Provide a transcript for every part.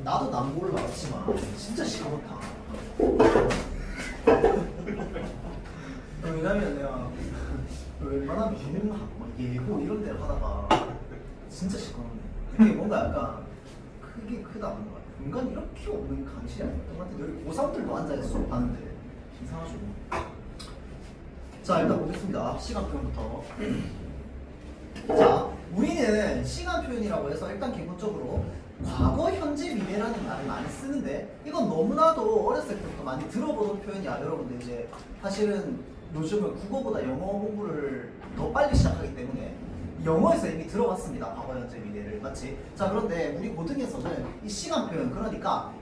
나도 남고를 나왔지만 진짜 시끄럽다. 왜냐면 내가 웬만하면 예능학, 예고 이런 데를 하다가 진짜 시끄럽네. 이게 뭔가 약간 크게 크다 보는 것 같아. 인간 이렇게 없는 강실이 아니었던 것 같아. 여기 고3들도 앉아서 수업하는데 이상하죠. 자, 일단 보겠습니다. 시간 표현부터. 자, 우리는 시간 표현이라고 해서 일단 기본적으로 과거, 현재, 미래라는 말을 많이 쓰는데 이건 너무나도 어렸을 때부터 많이 들어보던 표현이야. 여러분들 이제 사실은 요즘은 국어보다 영어 공부를 더 빨리 시작하기 때문에 영어에서 이미 들어봤습니다. 과거, 현재, 미래를. 맞지? 자, 그런데 우리 고등에서는 이 시간 표현, 그러니까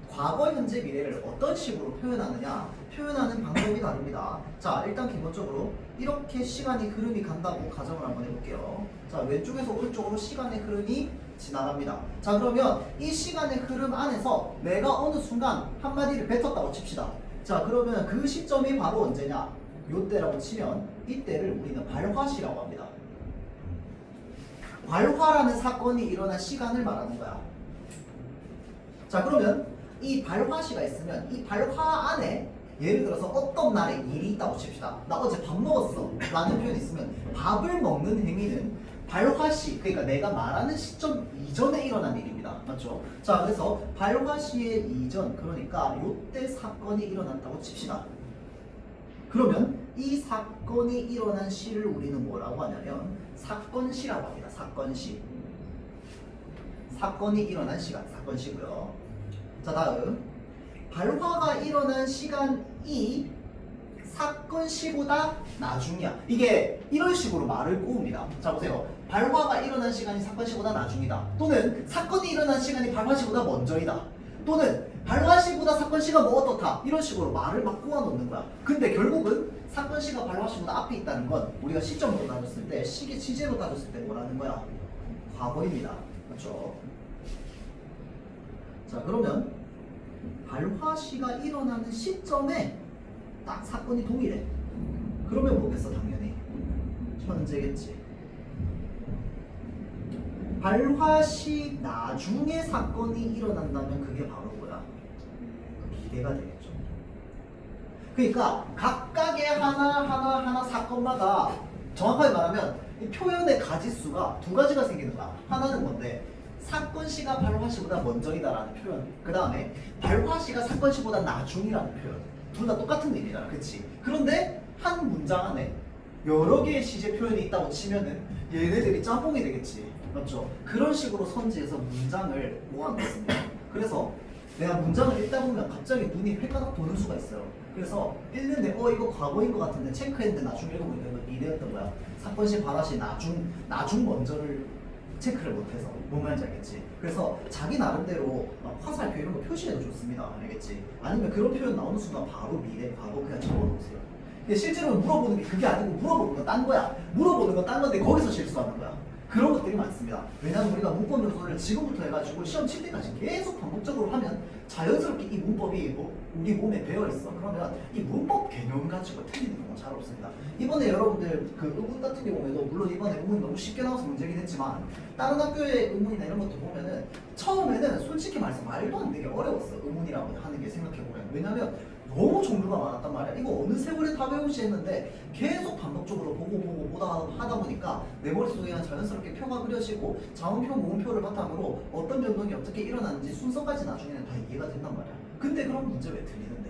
과거, 현재, 미래를 어떤 식으로 표현하느냐, 표현하는 방법이 다릅니다. 자, 일단 기본적으로 이렇게 시간이 흐름이 간다고 가정을 한번 해볼게요. 자, 왼쪽에서 오른쪽으로 시간의 흐름이 지나갑니다. 자, 그러면 이 시간의 흐름 안에서 내가 어느 순간 한마디를 뱉었다고 칩시다. 자, 그러면 그 시점이 바로 언제냐? 요때라고 치면 이때를 우리는 발화시라고 합니다. 발화라는 사건이 일어난 시간을 말하는 거야. 자, 그러면 이 발화시가 있으면 이 발화 안에 예를 들어서 어떤 날에 일이 있다고 칩시다. 나 어제 밥 먹었어 라는 표현이 있으면 밥을 먹는 행위는 발화시, 그러니까 내가 말하는 시점 이전에 일어난 일입니다. 맞죠? 자, 그래서 발화시의 이전, 그러니까 요때 사건이 일어났다고 칩시다. 그러면 이 사건이 일어난 시를 우리는 뭐라고 하냐면 사건시라고 합니다. 사건시. 사건이 일어난 시간, 사건시고요. 자, 다음 발화가 일어난 시간이 사건시보다 나중이야. 이게 이런 식으로 말을 꼬웁니다. 자, 보세요. 발화가 일어난 시간이 사건시보다 나중이다. 또는 사건이 일어난 시간이 발화시보다 먼저이다. 또는 발화시보다 사건시가 뭐 어떻다. 이런 식으로 말을 막 꼬아놓는 거야. 근데 결국은 사건시가 발화시보다 앞에 있다는 건 우리가 시점으로 따졌을 때, 시계 지제로 따졌을 때 뭐라는 거야? 과거입니다. 그렇죠? 자, 그러면 발화시가 일어나는 시점에 딱 사건이 동일해. 그러면 뭐겠어? 당연히 현재겠지. 발화시 나중에 사건이 일어난다면 그게 바로 뭐야? 미래가 되겠죠. 그러니까 각각의 하나 사건마다 정확하게 말하면 이 표현의 가지수가 두 가지가 생기는 거야. 하나는 뭔데? 사건시가 발화시보다 먼저이다라는 표현. 그 다음에 발화시가 사건시보다 나중이라는 표현. 둘 다 똑같은 의미잖아. 그치? 그런데 한 문장 안에 여러 개의 시제 표현이 있다고 치면은 얘네들이 짬뽕이 되겠지. 맞죠? 그런 식으로 선지에서 문장을 모아놨습니다. 그래서 내가 문장을 읽다 보면 갑자기 눈이 획가닥 도는 수가 있어요. 그래서 읽는데 이거 과거인 것 같은데 체크했는데 나중에 읽어보니까 이거 미래였던 거야. 사건시 발화시 나중 먼저를 체크를 못해서 뭔 말인지 알겠지? 그래서 자기 나름대로 막 화살표 이런 거 표시해도 좋습니다. 알겠지? 아니면 그런 표현 나오는 순간 바로 미래, 과거 그냥 적어놓으세요. 근데 실제로 물어보는 게 그게 아니고 물어보는 건 딴 거야. 물어보는 건 딴 건데 거기서 실수하는 거야. 그런 것들이 많습니다. 왜냐하면 우리가 문법 요소를 지금부터 해가지고 시험 칠 때까지 계속 반복적으로 하면 자연스럽게 이 문법이 우리 몸에 배어 있어. 그러면 이 문법 개념 가지고 틀리는 경우가 잘 없습니다. 이번에 여러분들 그 의문 같은 경우에도 물론 이번에 의문이 너무 쉽게 나와서 문제긴 했지만 다른 학교의 의문이나 이런 것도 보면은 처음에는 솔직히 말해서 말도 안 되게 어려웠어. 의문이라고 하는 게 생각해보면. 왜냐면 너무 종류가 많았단 말이야. 이거 어느 세월에 다 배우시 했는데 계속 반복적으로 보고 하다 보니까 내 머릿속에 그냥 자연스럽게 표가 그려지고 자음표, 모음표를 바탕으로 어떤 변동이 어떻게 일어나는지 순서까지 나중에는 다 이해가 된단 말이야. 근데 그럼 문제 왜 틀리는데?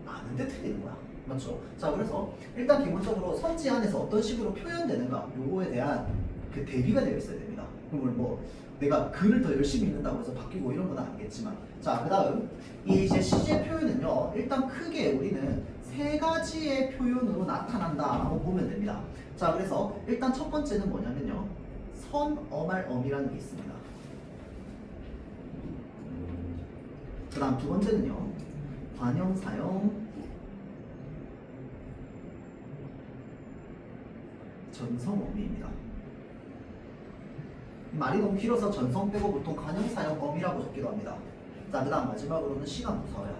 아는데 틀리는 거야. 맞죠? 자, 그래서 일단 기본적으로 선지 안에서 어떤 식으로 표현되는가 요거에 대한 그 대비가 되어 있어야 됩니다. 그걸 뭐 내가 글을 더 열심히 읽는다고 해서 바뀌고 이런 건 아니겠지만. 자, 그 다음 이 이제 시제 표현은요, 일단 크게 우리는 세 가지의 표현으로 나타난다라고 보면 됩니다. 자, 그래서 일단 첫 번째는 뭐냐면요, 선, 어말, 엄이라는 게 있습니다. 그 다음 두 번째는요, 관형, 사형, 전성, 어미입니다. 말이 너무 길어서 전성 빼고 보통 관형, 사형, 엄이라고 적기도 합니다. 자, 그 다음 마지막으로는 시간 부사어야.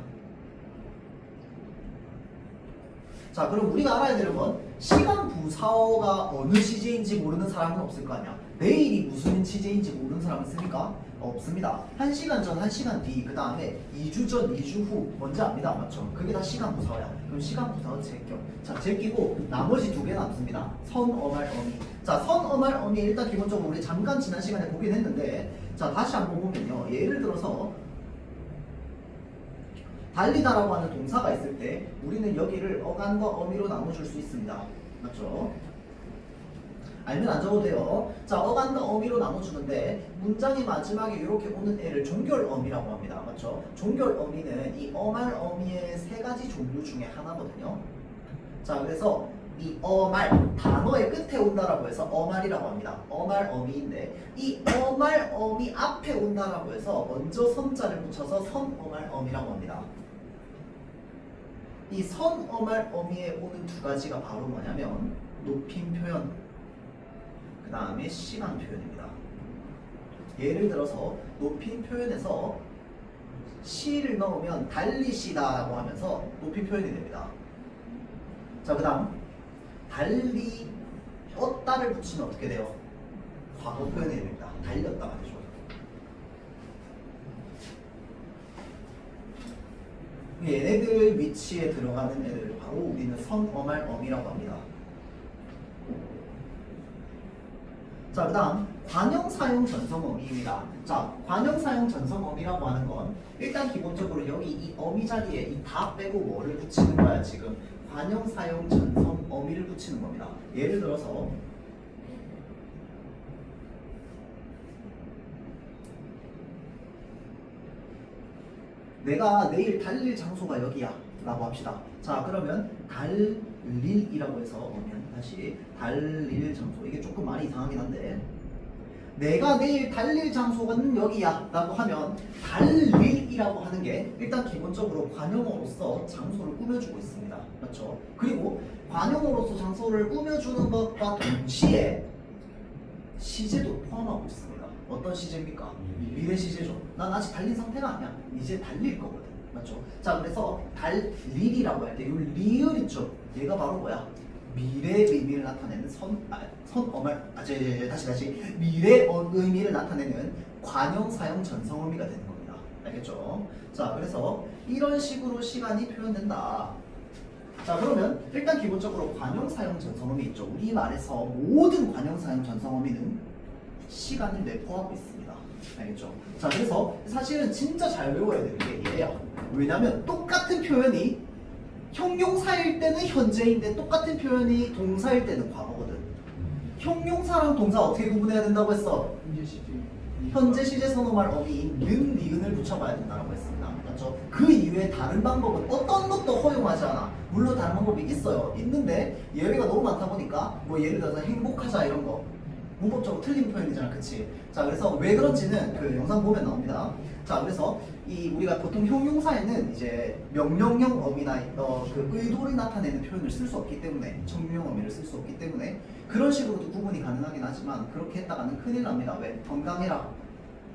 자, 그럼 우리가 알아야 되는 건 시간 부사어가 어느 시제인지 모르는 사람은 없을 거 아니야. 내일이 무슨 시제인지 모르는 사람 있습니까? 없습니다. 1시간 전, 1시간 뒤, 그 다음에 2주 전, 2주 후 뭔지 압니다. 맞죠? 그게 다 시간 부사야. 그럼 시간 부사는 제껴. 자, 제끼고 나머지 두 개 남습니다. 선, 어말, 어미. 자, 선, 어말, 어미 일단 기본적으로 우리 잠깐 지난 시간에 보긴 했는데 자, 다시 한번 보면요. 예를 들어서 달리다라고 하는 동사가 있을 때 우리는 여기를 어간과 어미로 나눠줄 수 있습니다. 맞죠? 알면 안 적어도 돼요. 자, 어간과 어미로 나눠주는데 문장의 마지막에 이렇게 오는 애를 종결어미라고 합니다. 맞죠? 종결어미는 이 어말 어미의 세 가지 종류 중에 하나거든요. 자, 그래서 이 어말 단어의 끝에 온다라고 해서 어말이라고 합니다. 어말 어미인데 이 어말 어미 앞에 온다라고 해서 먼저 선자를 붙여서 선어말 어미라고 합니다. 이 선어말 어미에 오는 두 가지가 바로 뭐냐면 높임 표현, 그 다음에 시간 표현입니다. 예를 들어서 높임 표현에서 시를 넣으면 달리시다라고 하면서 높임 표현이 됩니다. 자, 그 다음 달리었다를 붙이면 어떻게 돼요? 과거 표현이 됩니다. 달렸다가 되죠. 얘네들 위치에 들어가는 애들 바로 우리는 선어말 어미라고 합니다. 자, 그 다음 관형사용 전성어미입니다. 자, 관형사용 전성어미라고 하는 건 일단 기본적으로 여기 이 어미 자리에 이 다 빼고 뭐를 붙이는 거야 지금? 관형사용 전성어미를 붙이는 겁니다. 예를 들어서 내가 내일 달릴 장소가 여기야 라고 합시다. 자, 그러면 달릴이라고 해서 오면 다시 달릴 장소, 이게 조금 많이 이상하긴 한데 내가 내일 달릴 장소는 여기야 라고 하면 달릴이라고 하는 게 일단 기본적으로 관용어로서 장소를 꾸며주고 있습니다. 맞죠? 그리고 관용어로서 장소를 꾸며주는 것과 동시에 시제도 포함하고 있습니다. 어떤 시제입니까? 미래 시제죠. 난 아직 달린 상태가 아니야. 이제 달릴 거거든. 맞죠? 자, 그래서 달릴이라고 할 때 이 리을 있죠? 얘가 바로 뭐야? 미래의 의미를 나타내는 다시 미래의 의미를 나타내는 관형사용 전성어미가 되는 겁니다. 알겠죠? 자, 그래서 이런 식으로 시간이 표현된다. 자, 그러면 일단 기본적으로 관형사용 전성어미 있죠. 우리말에서 모든 관형사용 전성어미는 시간을 내포하고 있습니다. 알겠죠? 자, 그래서 사실은 진짜 잘 외워야 되는 게 얘야. 왜냐면 똑같은 표현이 형용사일 때는 현재인데 똑같은 표현이 동사일 때는 과거거든. 형용사랑 동사 어떻게 구분해야 된다고 했어? 현재 시제 선호말 어미인 는, 니은을 붙여봐야 된다고 했습니다. 맞죠? 그 이외에 다른 방법은 어떤 것도 허용하지 않아. 물론 다른 방법이 있어요. 있는데 예외가 너무 많다 보니까 뭐 예를 들어서 행복하자 이런 거 문법적으로 틀린 표현이잖아, 그치? 자, 그래서 왜 그런지는 그 영상 보면 나옵니다. 자, 그래서 이 우리가 보통 형용사에는 이제 명령형 어미나 그 의도를 나타내는 표현을 쓸 수 없기 때문에 청유형 어미를 쓸 수 없기 때문에 그런 식으로도 구분이 가능하긴 하지만 그렇게 했다가는 큰일 납니다. 왜? 건강해라.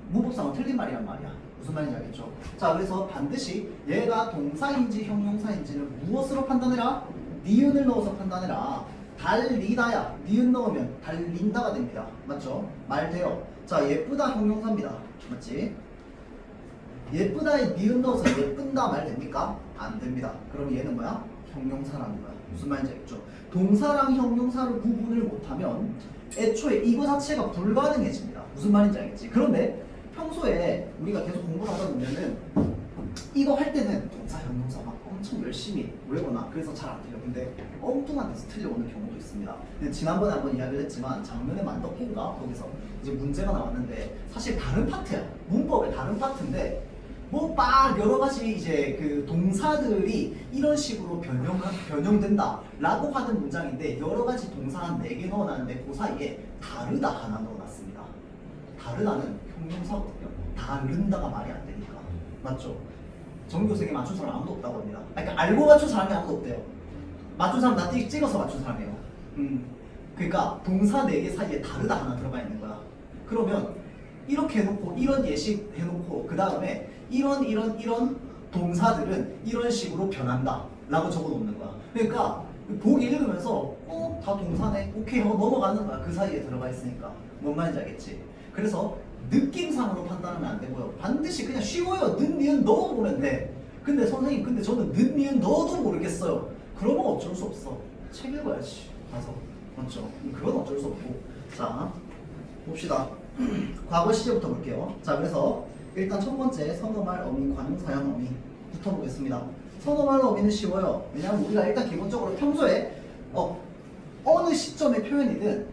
문법상은 틀린 말이란 말이야. 무슨 말인지 알겠죠? 자, 그래서 반드시 얘가 동사인지 형용사인지를 무엇으로 판단해라? 니은을 넣어서 판단해라. 달리다야. 니은 넣으면 달린다가 됩니다. 맞죠? 말 돼요. 자, 예쁘다 형용사입니다. 맞지? 예쁘다에 니은 넣어서 예쁜다 말 됩니까? 안 됩니다. 그럼 얘는 뭐야? 형용사라는 거야. 무슨 말인지 알겠죠? 동사랑 형용사를 구분을 못하면 애초에 이거 자체가 불가능해집니다. 무슨 말인지 알겠지? 그런데 평소에 우리가 계속 공부를 하다 보면은 이거 할 때는 동사 형용사 막 엄청 열심히 외우거나 그래서 잘 안 돼요. 근데 엉뚱한 데서 틀려오는 경우도 있습니다. 근데 지난번에 한번 이야기를 했지만 작년에 만덕인가 거기서 이제 문제가 나왔는데 사실 다른 파트야. 문법의 다른 파트인데 뭐 막 여러 가지 이제 그 동사들이 이런 식으로 변형된다 라고 하는 문장인데 여러 가지 동사 한 4개 넣어놨는데 그 사이에 다르다 하나 넣어놨습니다. 다르다는 형용사거든요. 다른다가 말이 안 되니까. 맞죠? 전교생에 맞춘 사람 아무도 없다고 합니다. 그러니까 알고 맞춘 사람이 아무도 없대요. 맞춘 사람 나 찍어서 맞춘 사람이에요. 그러니까 동사 4개 사이에 다르다 하나 들어가 있는 거야. 그러면 이렇게 해놓고 이런 예식 해놓고 그 다음에 이런 동사들은 이런 식으로 변한다 라고 적어놓는 거야. 그러니까 보기 읽으면서 다 동사네 오케이 하고 넘어가는 거야. 그 사이에 들어가 있으니까. 뭔 말인지 알겠지? 그래서 느낌상으로 판단하면 안 되고요. 반드시 그냥 쉬워요. 는, 니은 넣어보면 돼. 근데 선생님, 근데 저는 는, 니은 넣어도 모르겠어요. 그러면 어쩔 수 없어. 책 읽어야지. 가서. 맞죠? 그건 어쩔 수 없고. 자, 봅시다. 과거 시제부터 볼게요. 자, 그래서 일단 첫 번째 선어말 어미, 관용사형 어미부터 보겠습니다. 선어말 어미는 쉬워요. 왜냐하면 우리가 일단 기본적으로 평소에 어느 시점의 표현이든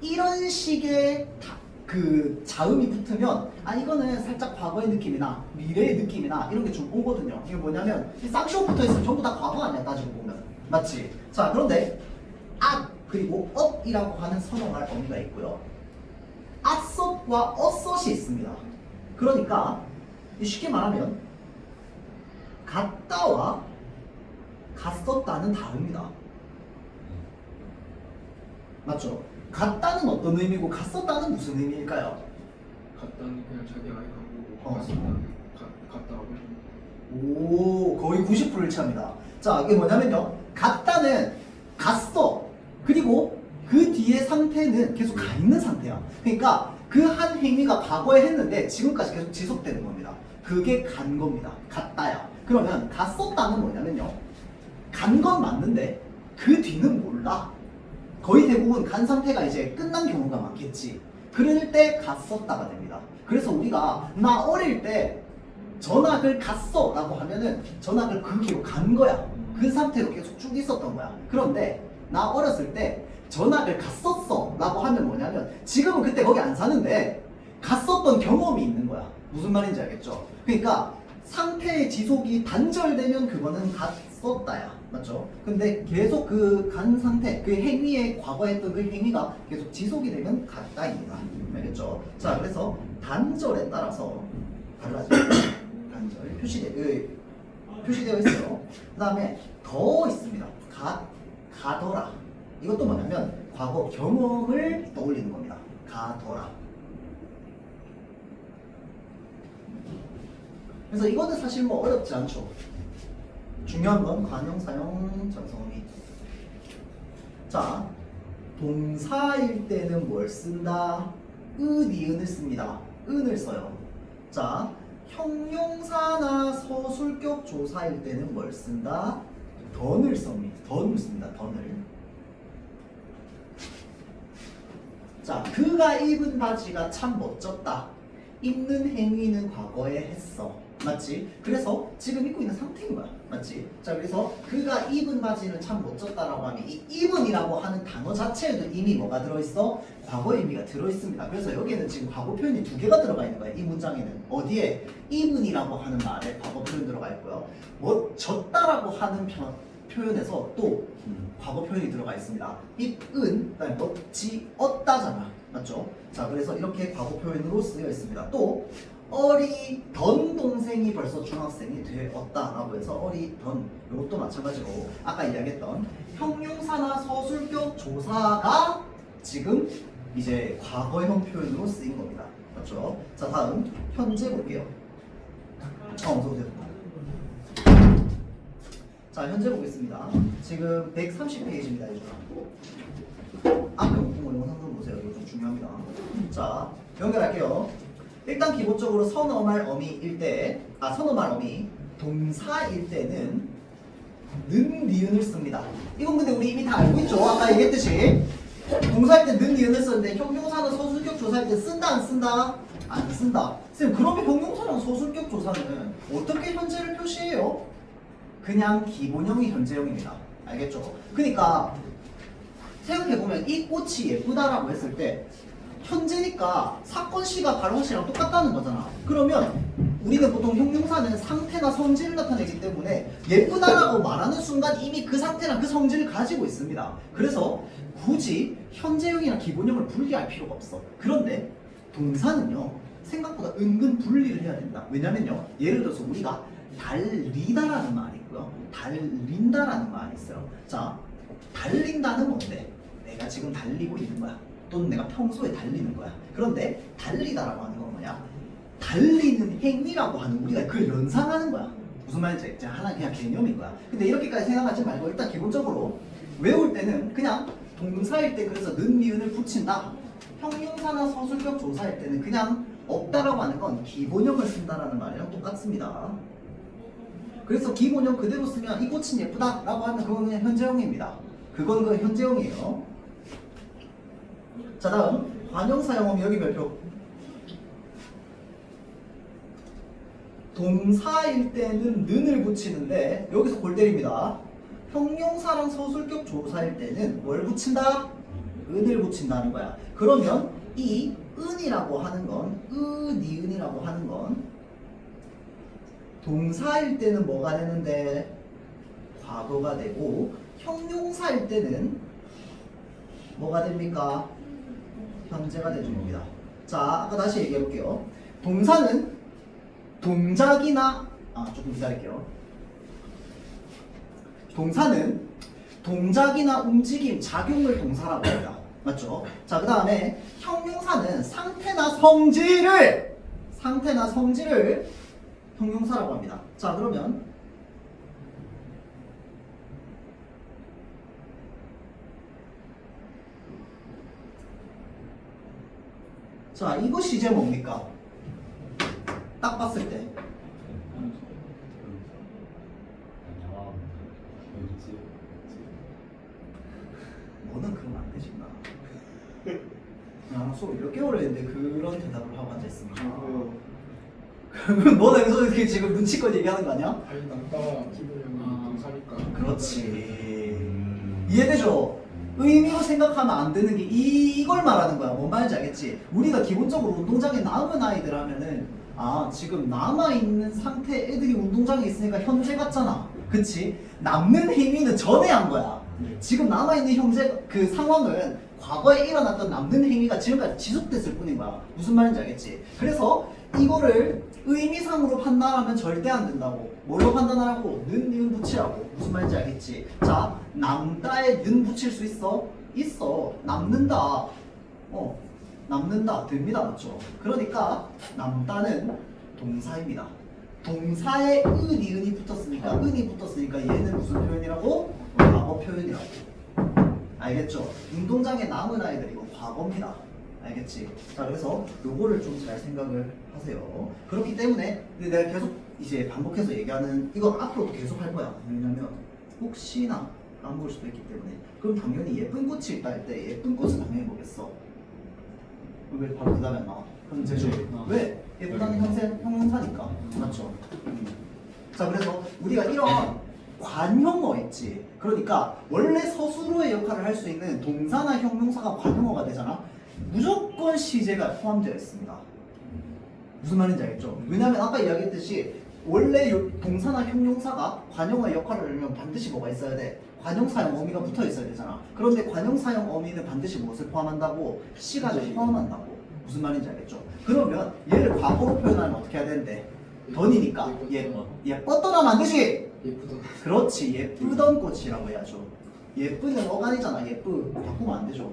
이런 식의 그 자음이 붙으면 이거는 살짝 과거의 느낌이나 미래의 느낌이나 이런 게 좀 오거든요. 이게 뭐냐면 이 쌍시옷 붙어 있으면 전부 다 과거 아니야, 따지고 보면. 맞지? 자, 그런데 그리고 업이라고 하는 선어말 어미가 있고요. 앗섭과 어섯이 있습니다. 그러니까 쉽게 말하면 갔다와 갔었다는 다릅니다. 맞죠? 갔다는 어떤 의미고 갔었다는 무슨 의미일까요? 갔다는 그냥 자기 아이 가고 갔다는 갔다고. 오, 거의 90%를 차입니다. 자, 이게 뭐냐면요. 갔다는 갔어. 그리고 그 뒤에 상태는 계속 가 있는 상태야. 그러니까 그 한 행위가 과거에 했는데 지금까지 계속 지속되는 겁니다. 그게 간 겁니다. 갔다야. 그러면 갔었다는 뭐냐면요. 간 건 맞는데 그 뒤는 몰라. 거의 대부분 간 상태가 이제 끝난 경우가 많겠지. 그럴 때 갔었다가 됩니다. 그래서 우리가 나 어릴 때 전학을 갔어 라고 하면은 전학을 그 길로 간 거야. 그 상태로 계속 쭉 있었던 거야. 그런데 나 어렸을 때 전학을 갔었어 라고 하면 뭐냐면 지금은 그때 거기 안 사는데 갔었던 경험이 있는 거야. 무슨 말인지 알겠죠? 그러니까 상태의 지속이 단절되면 그거는 갔었다야. 맞죠? 근데 계속 그 간 상태, 그 행위에 과거에 했던 그 행위가 계속 지속이 되면 갔다입니다. 알겠죠? 자, 그래서 단절에 따라서 달라져요. 단절 표시되어 있어요. 그 다음에 더 있습니다. 가더라. 이것도 뭐냐면 과거 경험을 떠올리는 겁니다. 가더라. 그래서 이거는 사실 뭐 어렵지 않죠. 중요한 건 관용, 사용, 전성어미. 자, 동사일 때는 뭘 쓴다? 니은을 씁니다. 은을 써요. 자, 형용사나 서술격 조사일 때는 뭘 쓴다? 던을 씁니다. 던을 씁니다. 던을. 자, 그가 입은 바지가 참 멋졌다. 입는 행위는 과거에 했어. 맞지? 그래서 지금 입고 있는 상태인 거야. 맞지? 자, 그래서 그가 입은 바지는 참 멋졌다라고 하면 이 입은이라고 하는 단어 자체에도 이미 뭐가 들어있어? 과거 의미가 들어있습니다. 그래서 여기에는 지금 과거 표현이 두 개가 들어가 있는 거야. 이 문장에는. 어디에? 입은이라고 하는 말에 과거 표현 들어가 있고요. 멋졌다라고 하는 표현에서 또 과거 표현이 들어가 있습니다. 입은, 그다음에 멋지었다잖아. 맞죠? 자, 그래서 이렇게 과거 표현으로 쓰여 있습니다. 또 어리던 동생이 벌써 중학생이 되었다라고 해서 어리던, 이것도 마찬가지로 아까 이야기했던 형용사나 서술격 조사가 지금 이제 과거형 표현으로 쓰인 겁니다. 맞죠? 자, 다음 현재 볼게요. 어서오세요. 자, 현재 보겠습니다. 지금 130페이지입니다. 앞에 문구 영상 좀 보세요. 이거 좀 중요합니다. 자, 연결할게요. 일단 기본적으로 선어말 어미일 때, 선어말 어미 동사일 때는 는, 니은을 씁니다. 이건 근데 우리 이미 다 알고 있죠? 아까 얘기했듯이 동사일 때 는, 니은을 쓰는데 형용사나 서술격 조사일 때 쓴다, 안 쓴다? 안 쓴다. 선생님, 그러면 형용사랑 서술격 조사는 어떻게 현재를 표시해요? 그냥 기본형이 현재형입니다. 알겠죠? 그러니까 생각해보면 이 꽃이 예쁘다라고 했을 때 현재니까 사건 시가 발언 시랑 똑같다는 거잖아. 그러면 우리는 보통 형용사는 상태나 성질을 나타내기 때문에 예쁘다라고 말하는 순간 이미 그 상태나 그 성질을 가지고 있습니다. 그래서 굳이 현재형이랑 기본형을 분리할 필요가 없어. 그런데 동사는요, 생각보다 은근 분리를 해야 된다. 왜냐면요, 예를 들어서 우리가 달리다라는 말이 있고요, 달린다라는 말이 있어요. 자, 달린다는 뭔데? 내가 지금 달리고 있는 거야. 또는 내가 평소에 달리는 거야. 그런데 달리다라고 하는 건 뭐냐? 달리는 행위라고 하는, 우리가 그걸 연상하는 거야. 무슨 말인지 하나 그냥 개념인 거야. 근데 이렇게까지 생각하지 말고 일단 기본적으로 외울 때는 그냥 동사일 때 그래서 는, 니은을 붙인다. 형용사나 서술격 조사일 때는 그냥 없다라고 하는 건 기본형을 쓴다라는 말이랑 똑같습니다. 그래서 기본형 그대로 쓰면 이 꽃은 예쁘다라고 하면 그건 그냥 현재형입니다. 그건 그 현재형이에요. 자, 다음 관형사형음 여기 별표. 동사일 때는 는을 붙이는데 여기서 골 때립니다. 형용사랑 서술격 조사일 때는 뭘 붙인다? 은을 붙인다는 거야. 그러면 이 은이라고 하는 건 니은이라고 하는 건 동사일 때는 뭐가 되는데? 과거가 되고 형용사일 때는 뭐가 됩니까? 현재가 되는 겁니다. 자, 아까 다시 얘기해 볼게요. 동사는 동작이나 조금 기다릴게요. 동사는 동작이나 움직임, 작용을 동사라고 합니다. 맞죠? 자, 그 다음에 형용사는 상태나 성질을 형용사라고 합니다. 자, 그러면 자, 이것이 이제 뭡니까? 딱 봤을 때 너는 그러면 안 되지 나. 수업 몇 개월 했는데 그런 대답을 하고 앉아있습니다. 그러면 너는 여기서 이렇게 지금 눈치껏 얘기하는 거 아니야? 아니 남자가 기본형이 동사니까. 그렇지. 이해되죠? 의미로 생각하면 안 되는 게 이걸 말하는 거야. 뭔 말인지 알겠지? 우리가 기본적으로 운동장에 남은 아이들 하면은 지금 남아있는 상태 애들이 운동장에 있으니까 현재 같잖아. 그치? 남는 행위는 전에 한 거야. 지금 남아있는 현재 그 상황은 과거에 일어났던 남는 행위가 지금까지 지속됐을 뿐인 거야. 무슨 말인지 알겠지? 그래서 이거를 의미상으로 판단하면 절대 안 된다고. 뭘로 판단하라고? 는, 니은 붙이라고. 무슨 말인지 알겠지? 자, 남다에 는 붙일 수 있어? 있어. 남는다. 남는다. 됩니다. 맞죠? 그러니까 남다는 동사입니다. 동사에 니은이 붙었으니까 은이 붙었으니까 얘는 무슨 표현이라고? 과거 표현이라고. 알겠죠? 운동장에 남은 아이들이고 과거입니다. 알겠지? 자, 그래서 요거를 좀 잘 생각을 하세요. 그렇기 때문에 내가 계속 이제 반복해서 얘기하는 이거 앞으로도 계속 할 거야. 왜냐면 혹시나 까먹을 수도 있기 때문에. 그럼 당연히 예쁜 꽃이 있다 할 때 예쁜 꽃은 당연히 뭐겠어? 왜 바로 그 다음에 안 나와? 현재죠. 왜? 예쁘다는 형용사니까. 맞죠? 자, 그래서 우리가 이런 관형어 있지. 그러니까 원래 서술어의 역할을 할 수 있는 동사나 형용사가 관형어가 되잖아. 무조건 시제가 포함되어 있습니다. 무슨 말인지 알겠죠? 왜냐면 아까 이야기했듯이 원래 동사나 형용사가 관형어의 역할을 하려면 반드시 뭐가 있어야 돼? 관형사형 어미가 붙어 있어야 되잖아. 그런데 관형사형 어미는 반드시 무엇을 포함한다고? 시간을 포함한다고. 무슨 말인지 알겠죠? 그러면 얘를 과거로 표현하면 어떻게 해야 되는데? 던이니까 예뻤더라 반드시! 예쁘다. 그렇지, 예쁘던 꽃이라고 해야죠. 예쁘는 어간이잖아. 바꾸면 안 되죠.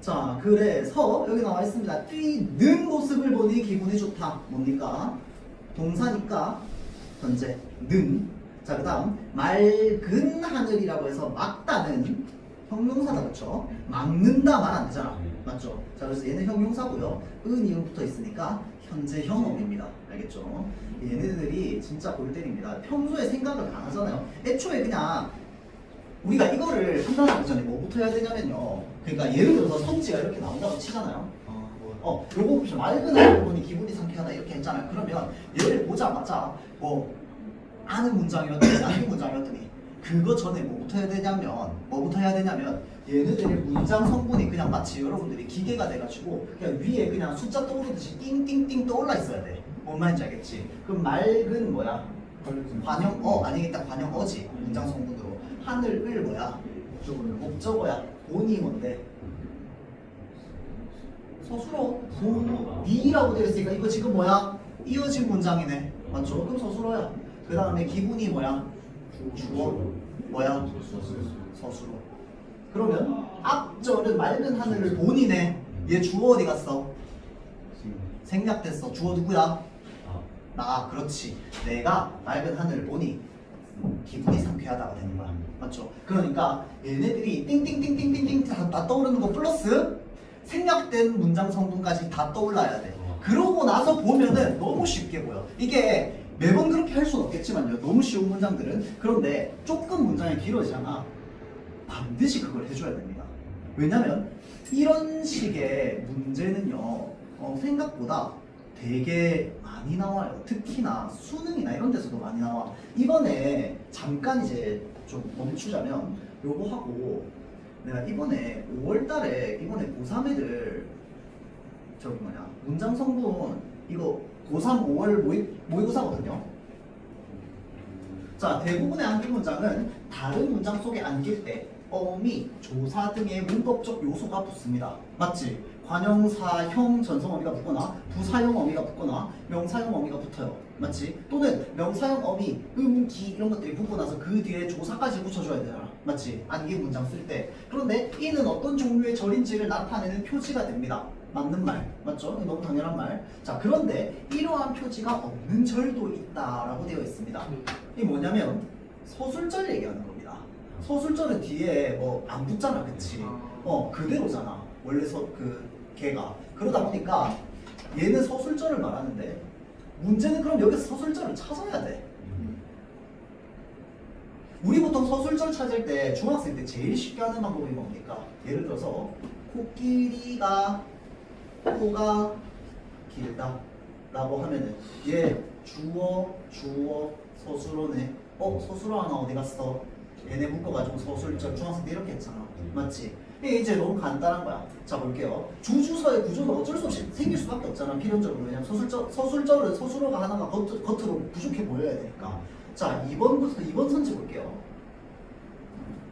자, 그래서 여기 나와 있습니다. 뛰는 모습을 보니 기분이 좋다. 뭡니까? 동사니까 현재 는. 자, 그 다음 맑은 하늘이라고 해서 막다는 형용사다. 그렇죠? 막는다 말 안 되잖아. 맞죠? 자, 그래서 얘는 형용사고요. 이응 붙어 있으니까 현재 형어입니다. 알겠죠? 얘네들이 진짜 골 때립니다. 평소에 생각을 안 하잖아요. 애초에 그냥 우리가 이거를 판단하기 전에 뭐부터 해야 되냐면요. 그러니까 예를 들어서 성지가 이렇게 나온다고 치잖아요. 요거 보시면 맑은 하늘 보니 기분이 상쾌하다 이렇게 했잖아요. 그러면 얘를 보자마자 뭐 아는 문장이었더니 아닌 문장이었더니 그거 전에 뭐부터 해야 되냐면 얘네들의 문장 성분이 그냥 마치 여러분들이 기계가 돼가지고 그냥 위에 그냥 숫자 떠오르듯이 띵띵띵 떠올라 있어야 돼. 뭔 말인지 알겠지? 그럼 맑은 뭐야? 관형어 아니겠다. 관형어지. 문장 성분으로 하늘을 뭐야? 목적어야. 본이 뭔데? 서술어. 본이라고 되어 있으니까 이거 지금 뭐야? 이어진 문장이네. 맞죠? 그럼 서술어야. 그 다음에 기분이 뭐야? 주어. 뭐야? 서술어. 그러면 앞절은 맑은 하늘을 본이네. 얘 주어 어디 갔어? 생략됐어. 주어 누구야? 나. 그렇지. 내가 맑은 하늘을 보니 기분이 상쾌하다가 되는 거야. 맞죠? 그러니까 얘네들이 띵띵띵띵띵띵 다 떠오르는 거 플러스 생략된 문장 성분까지 다 떠올라야 돼. 그러고 나서 보면은 너무 쉽게 보여. 이게 매번 그렇게 할 수는 없겠지만요. 너무 쉬운 문장들은. 그런데 조금 문장이 길어지잖아. 반드시 그걸 해줘야 됩니다. 왜냐면 이런 식의 문제는요. 생각보다 되게 많이 나와요. 특히나 수능이나 이런 데서도 많이 나와. 이번에 잠깐 이제 좀 멈추자면 요거 하고 내가 이번에 5월달에 이번에 고3 애들 저기 뭐냐 문장 성분 이거 고3 5월 모의고사거든요. 자, 대부분의 암기 문장은 다른 문장 속에 안길 때 어미, 조사 등의 문법적 요소가 붙습니다. 맞지? 관형사형 전성 어미가 붙거나 부사형 어미가 붙거나 명사형 어미가 붙어요. 맞지? 또는 명사형 어미, 기 이런 것들이 붙고 나서 그 뒤에 조사까지 붙여줘야 되잖아. 맞지? 안기 문장 쓸 때. 그런데 이는 어떤 종류의 절인지를 나타내는 표지가 됩니다. 맞는 말, 맞죠? 너무 당연한 말. 자, 그런데 이러한 표지가 없는 절도 있다라고 되어 있습니다. 이게 뭐냐면 서술절 얘기하는 겁니다. 서술절은 뒤에 뭐 안 붙잖아, 그치? 그대로잖아. 원래 걔가. 그러다 보니까 얘는 서술절을 말하는데 문제는 그럼 여기서 서술절을 찾아야 돼. 우리 보통 서술절 찾을 때 중학생 때 제일 쉽게 하는 방법이 뭡니까? 예를 들어서 코끼리가 코가 길다 라고 하면은 얘 주어 서술어네. 서술어 하나 어디 갔어? 얘네 묶어가지고 서술절 중학생 때 이렇게 했잖아. 맞지? 이제 너무 간단한 거야. 자, 볼게요. 주주서의 구조는 어쩔 수 없이 생길 수밖에 없잖아. 필연적으로. 왜냐면 서술절은 서술어가 하나가 겉으로 부족해 보여야 되니까. 자, 2번 선지 볼게요.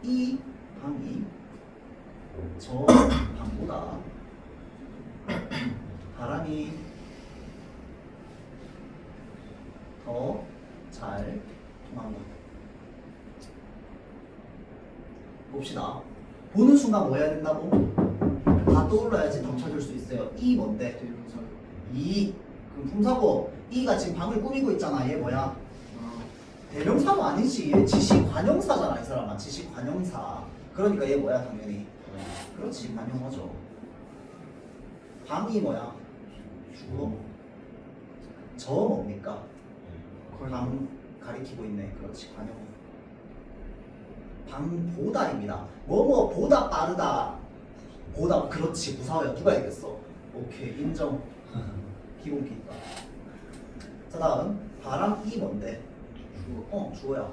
이 방이 저 방보다 바람이 더 잘 통한다. 봅시다. 보는 순간 뭐 해야 된다고? 다 떠올라야지 답 찾을 수 있어요. 이 뭔데? 대명사요. 이 그럼 품사고 이가 지금 방을 꾸미고 있잖아. 얘 뭐야? 대명사도 아니지. 얘 지시관형사잖아. 이 사람아. 지시관형사. 그러니까 얘 뭐야 당연히? 그렇지. 관형어죠. 방이 뭐야? 주어. 저 뭡니까? 방 가리키고 있네. 그렇지. 관형어. 방보다입니다. 뭐뭐보다 빠르다. 보다 그렇지. 부사어야. 누가 얘기했어? 오케이. 인정. 기본기 있다. 자, 다음 바람 이 뭔데? 주어야.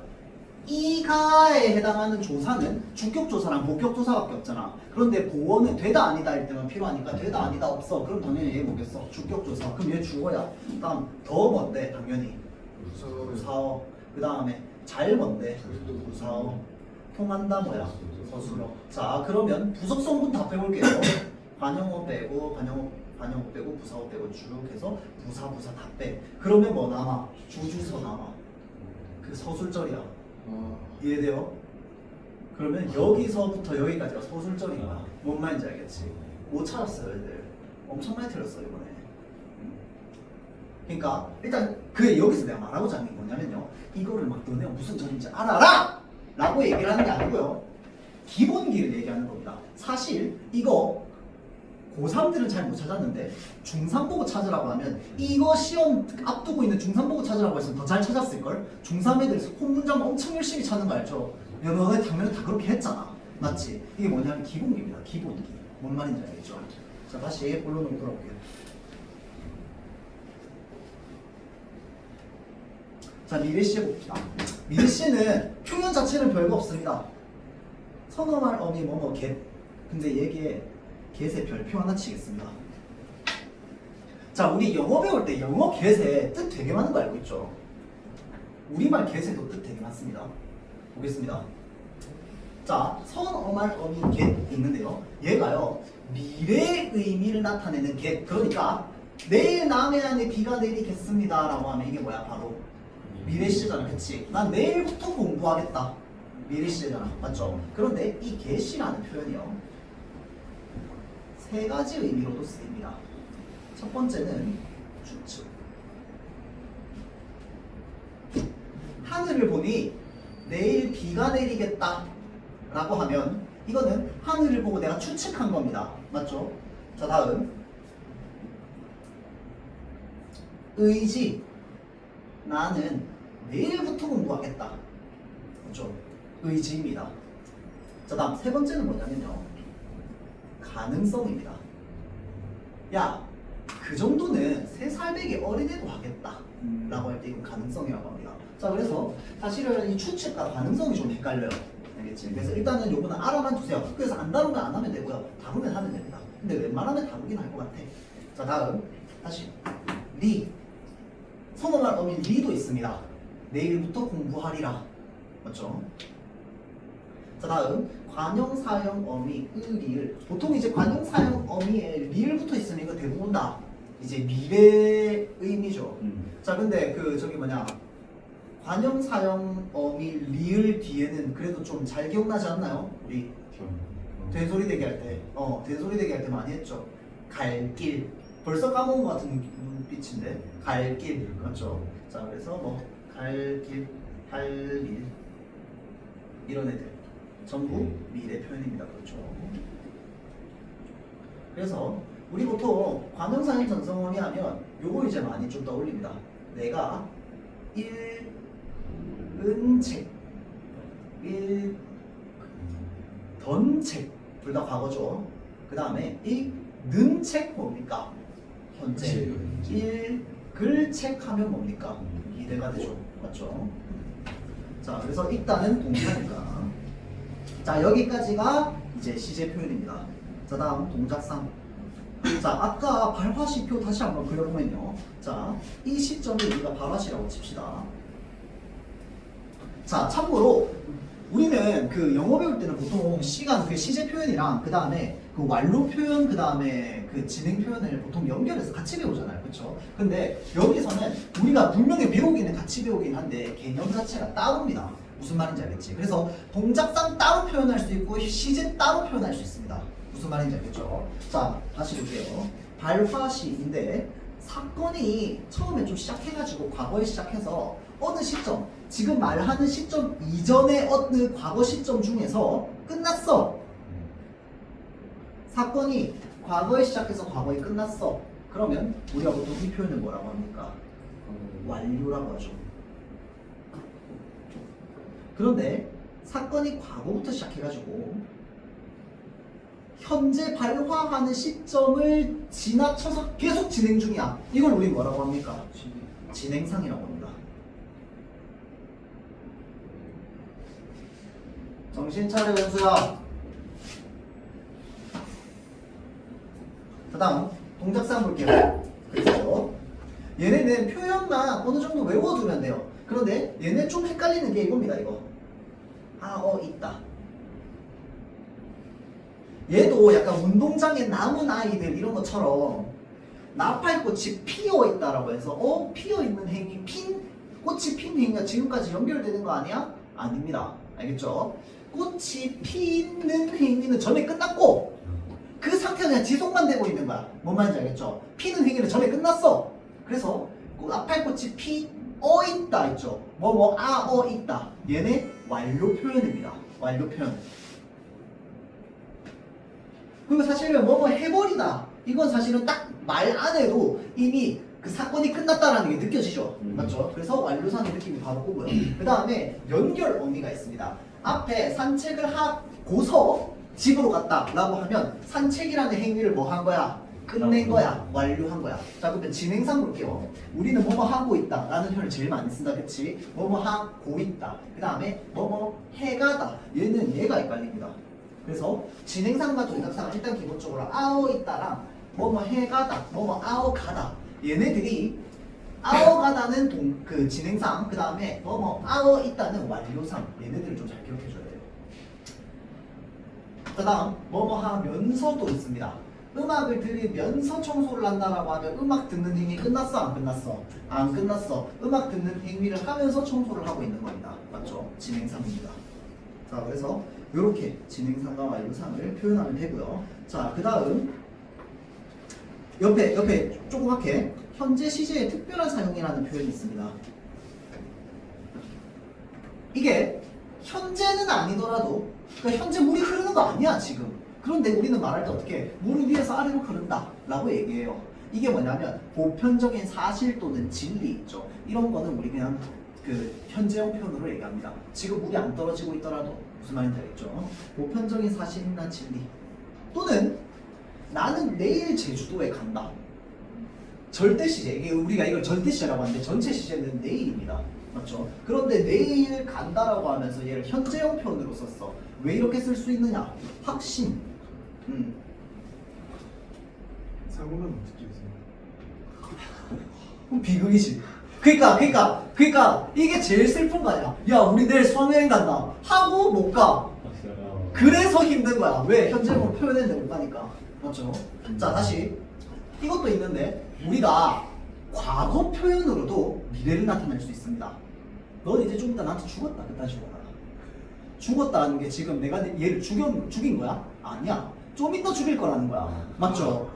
이가에 해당하는 조사는 주격조사랑 목격조사밖에 없잖아. 그런데 보어는 되다 아니다 할 때만 필요하니까 되다 아니다 없어. 그럼 당연히 얘 뭐겠어? 주격조사. 그럼 얘 주어야. 다음 더 뭔데? 당연히 부사어. 그 다음에 잘 뭔데? 부사어. 통한다 뭐야? 서술어. 자, 그러면 부속성분 다 빼볼게요. 관형어 빼고 관형어 빼고 부사어 빼고 쭉 해서 부사 다 빼. 그러면 뭐 남아? 주주서 남아. 그 서술절이야. 이해돼요? 그러면 여기서부터 여기까지가 서술절인 거야. 뭔 말인지 알겠지? 못 찾았어요, 애들. 엄청 많이 틀렸어 이번에. 그러니까 일단 여기서 내가 말하고자 하는 게 뭐냐면요. 이거를 막 너네가 무슨 절인지 알아라! 라고 얘기를 하는 게 아니고요. 기본기를 얘기하는 겁니다. 사실 이거 고3들은 잘 못 찾았는데 중3 보고 찾으라고 하면 이거 시험 앞두고 있는 중3 보고 찾으라고 했으면 더 잘 찾았을걸? 중3 애들 홈문장 엄청 열심히 찾는 거 알죠? 야, 너네 당연히 다 그렇게 했잖아. 맞지? 이게 뭐냐면 기본기입니다. 기본기. 뭔 말인지 알겠죠? 자, 다시 본론으로 돌아올게요. 자, 미래시에 봅시다. 미래시는 표현 자체는 별거 없습니다. 선어말 어미 뭐뭐 겟. 근데 얘기에 겟의 별표 하나 치겠습니다. 자, 우리 영어 배울 때 영어 겟의 뜻 되게 많은 거 알고 있죠? 우리말 겟에도 뜻 되게 많습니다. 보겠습니다. 자, 선어말 어미 겟 있는데요. 얘가요, 미래의 의미를 나타내는 겟. 그러니까 내일 남해 안에 비가 내리겠습니다 라고 하면 이게 뭐야? 바로 미래 시제잖아. 그치? 난 내일부터 공부하겠다. 미래 시제잖아. 맞죠? 그런데 이 get이라는 표현이요, 세 가지 의미로도 쓰입니다. 첫 번째는 추측. 하늘을 보니 내일 비가 내리겠다 라고 하면 이거는 하늘을 보고 내가 추측한 겁니다. 맞죠? 자, 다음 의지. 나는 내일부터 공부하겠다. 맞죠? 의지입니다. 자, 다음 세 번째는 뭐냐면요, 가능성입니다. 야, 그 정도는 3살배기 어린애도 하겠다 라고 할 때 이건 가능성이라고 합니다. 자, 그래서 사실은 이 추측과 가능성이 좀 헷갈려요. 알겠지? 그래서 일단은 요거는 알아만 두세요. 학교에서 안 다루면 안 하면 되고요, 다루면 하면 됩니다. 근데 웬만하면 다루긴 할 것 같아. 자, 다음 다시 리. 성어말 어미 리도 있습니다. 내일부터 공부하리라. 맞죠? 자, 다음 관형사형 어미 의리을. 보통 이제 관형사형 어미에 리을부터 있으면 이거 대부분 다 이제 미래 의미죠. 자, 근데 그 저기 뭐냐, 관형사형 어미 리을 뒤에는 그래도 좀 잘 기억나지 않나요? 우리 된소리 대기 할 때, 된소리 대기 할 때 많이 했죠. 갈 길. 벌써 까먹은 것 같은 눈빛인데, 갈 길. 맞죠? 자, 그래서 뭐 갈 길, 할 일, 이런 애들 전부 미래 표현입니다. 그렇죠? 그래서 우리 보통 관형사형 전성어미 하면 요거 이제 많이 좀 떠올립니다. 내가 읽은 책, 읽던 책, 둘 다 과거죠. 그 다음에 읽는 책 뭡니까? 현재. 읽을 책 하면 뭡니까? 미래가 되죠. 맞죠? 자, 그래서 읽다는 동사니까. 자, 여기까지가 이제 시제 표현입니다. 자, 다음 동작상. 자, 아까 발화시표 다시 한번 그려보면요. 자, 이 시점을 우리가 발화시라고 칩시다. 자, 참고로 우리는 그 영어 배울 때는 보통 시간, 그 시제 표현이랑 그 다음에 그 완료 표현, 그 다음에 그 진행 표현을 보통 연결해서 같이 배우잖아요. 그쵸? 근데 여기서는 우리가 분명히 배우기는 같이 배우긴 한데 개념 자체가 따로입니다. 무슨 말인지 알겠지? 그래서 동작상 따로 표현할 수 있고 시제 따로 표현할 수 있습니다. 무슨 말인지 알겠죠? 자, 다시 볼게요. 발화시인데 사건이 처음에 좀 시작해가지고 과거에 시작해서 어느 시점, 지금 말하는 시점 이전의 어느 과거 시점 중에서 끝났어. 사건이 과거에 시작해서 과거에 끝났어. 그러면 우리가 보통 이 표현을 뭐라고 합니까? 완료라고 하죠. 그런데 사건이 과거부터 시작해가지고 현재 발화하는 시점을 지나쳐서 계속 진행 중이야. 이걸 우리 뭐라고 합니까? 진행상이라고 합니다. 정신 차려, 연수야. 그 다음 동작상 볼게요. 그래서 얘네는 표현만 어느 정도 외워두면 돼요. 그런데 얘네 좀 헷갈리는 게 이겁니다. 이거 있다. 얘도 약간 운동장에 남은 아이들 이런 것처럼 나팔꽃이 피어있다라고 해서 피어있는 행위, 꽃이 핀 행위가 지금까지 연결되는 거 아니야? 아닙니다. 알겠죠? 꽃이 피는 행위는 전에 끝났고 그 상태가 그냥 지속만 되고 있는 거야. 뭔 말인지 알겠죠? 피는 행위는 전에 끝났어. 그래서 나팔꽃이 피어있다 있죠? 있다. 얘네 완료 표현입니다. 완료 표현. 그리고 사실은 해버리다. 이건 사실은 딱 말 안 해도 이미 그 사건이 끝났다라는 게 느껴지죠. 맞죠? 그래서 완료상의 느낌이 바로 오고요. 그 다음에 연결 의미가 있습니다. 앞에 산책을 하고서 집으로 갔다 라고 하면 산책이라는 행위를 뭐 한 거야? 끝낸 거야. 완료한 거야. 자, 그러면 진행상 볼게요. 우리는 하고 있다 라는 표현을 제일 많이 쓴다. 그치? 하고 있다. 그 다음에 해가다. 얘는 얘가 헷갈립니다. 그래서 진행상과 동작상은 일단 기본적으로 있다랑 해가다, 가다. 얘네들이 가다는 그 진행상, 그 다음에 있다는 완료상. 얘네들을 좀 잘 기억해줘야 돼요. 그 다음 하면서도 있습니다. 음악을 들으면서 청소를 한다라고 하면 음악 듣는 행위 끝났어? 안 끝났어? 안 끝났어. 음악 듣는 행위를 하면서 청소를 하고 있는 겁니다. 맞죠? 진행상입니다. 자, 그래서 이렇게 진행상과 완료상을 표현하면 되고요. 자, 그 다음 옆에 조그맣게 현재 시제의 특별한 사용이라는 표현이 있습니다. 이게 현재는 아니더라도 그러니까 현재 물이 흐르는 거 아니야 지금. 그런데 우리는 말할 때 어떻게 물을 위에서 아래로 흐른다 라고 얘기해요. 이게 뭐냐면 보편적인 사실 또는 진리 있죠. 이런 거는 우리 그냥 그 현재형 표현으로 얘기합니다. 지금 물이 안 떨어지고 있더라도 무슨 말인지 알겠죠? 보편적인 사실이나 진리 또는 나는 내일 제주도에 간다. 절대 시제, 이게 우리가 이걸 절대 시제라고 하는데 전체 시제는 내일입니다. 맞죠? 그런데 내일 간다라고 하면서 얘를 현재형 표현으로 썼어. 왜 이렇게 쓸 수 있느냐? 확신. 사고는 어떻게 했어요? 그럼 비극이지. 그러니까 이게 제일 슬픈 거 아니야? 야, 우리 내일 수학여행 간다 하고 못 가. 그래서 힘든 거야. 왜? 현재형으로 표현했는데 못 가니까. 맞죠? 자, 다시 이것도 있는데 우리가 과거 표현으로도 미래를 나타낼 수 있습니다. 넌 이제 좀 이따 나한테 죽었다. 그딴 식으로 말아. 죽었다는 게 지금 내가 얘를 죽인 거야? 아니야. 좀 이따 죽일 거라는 거야. 맞죠?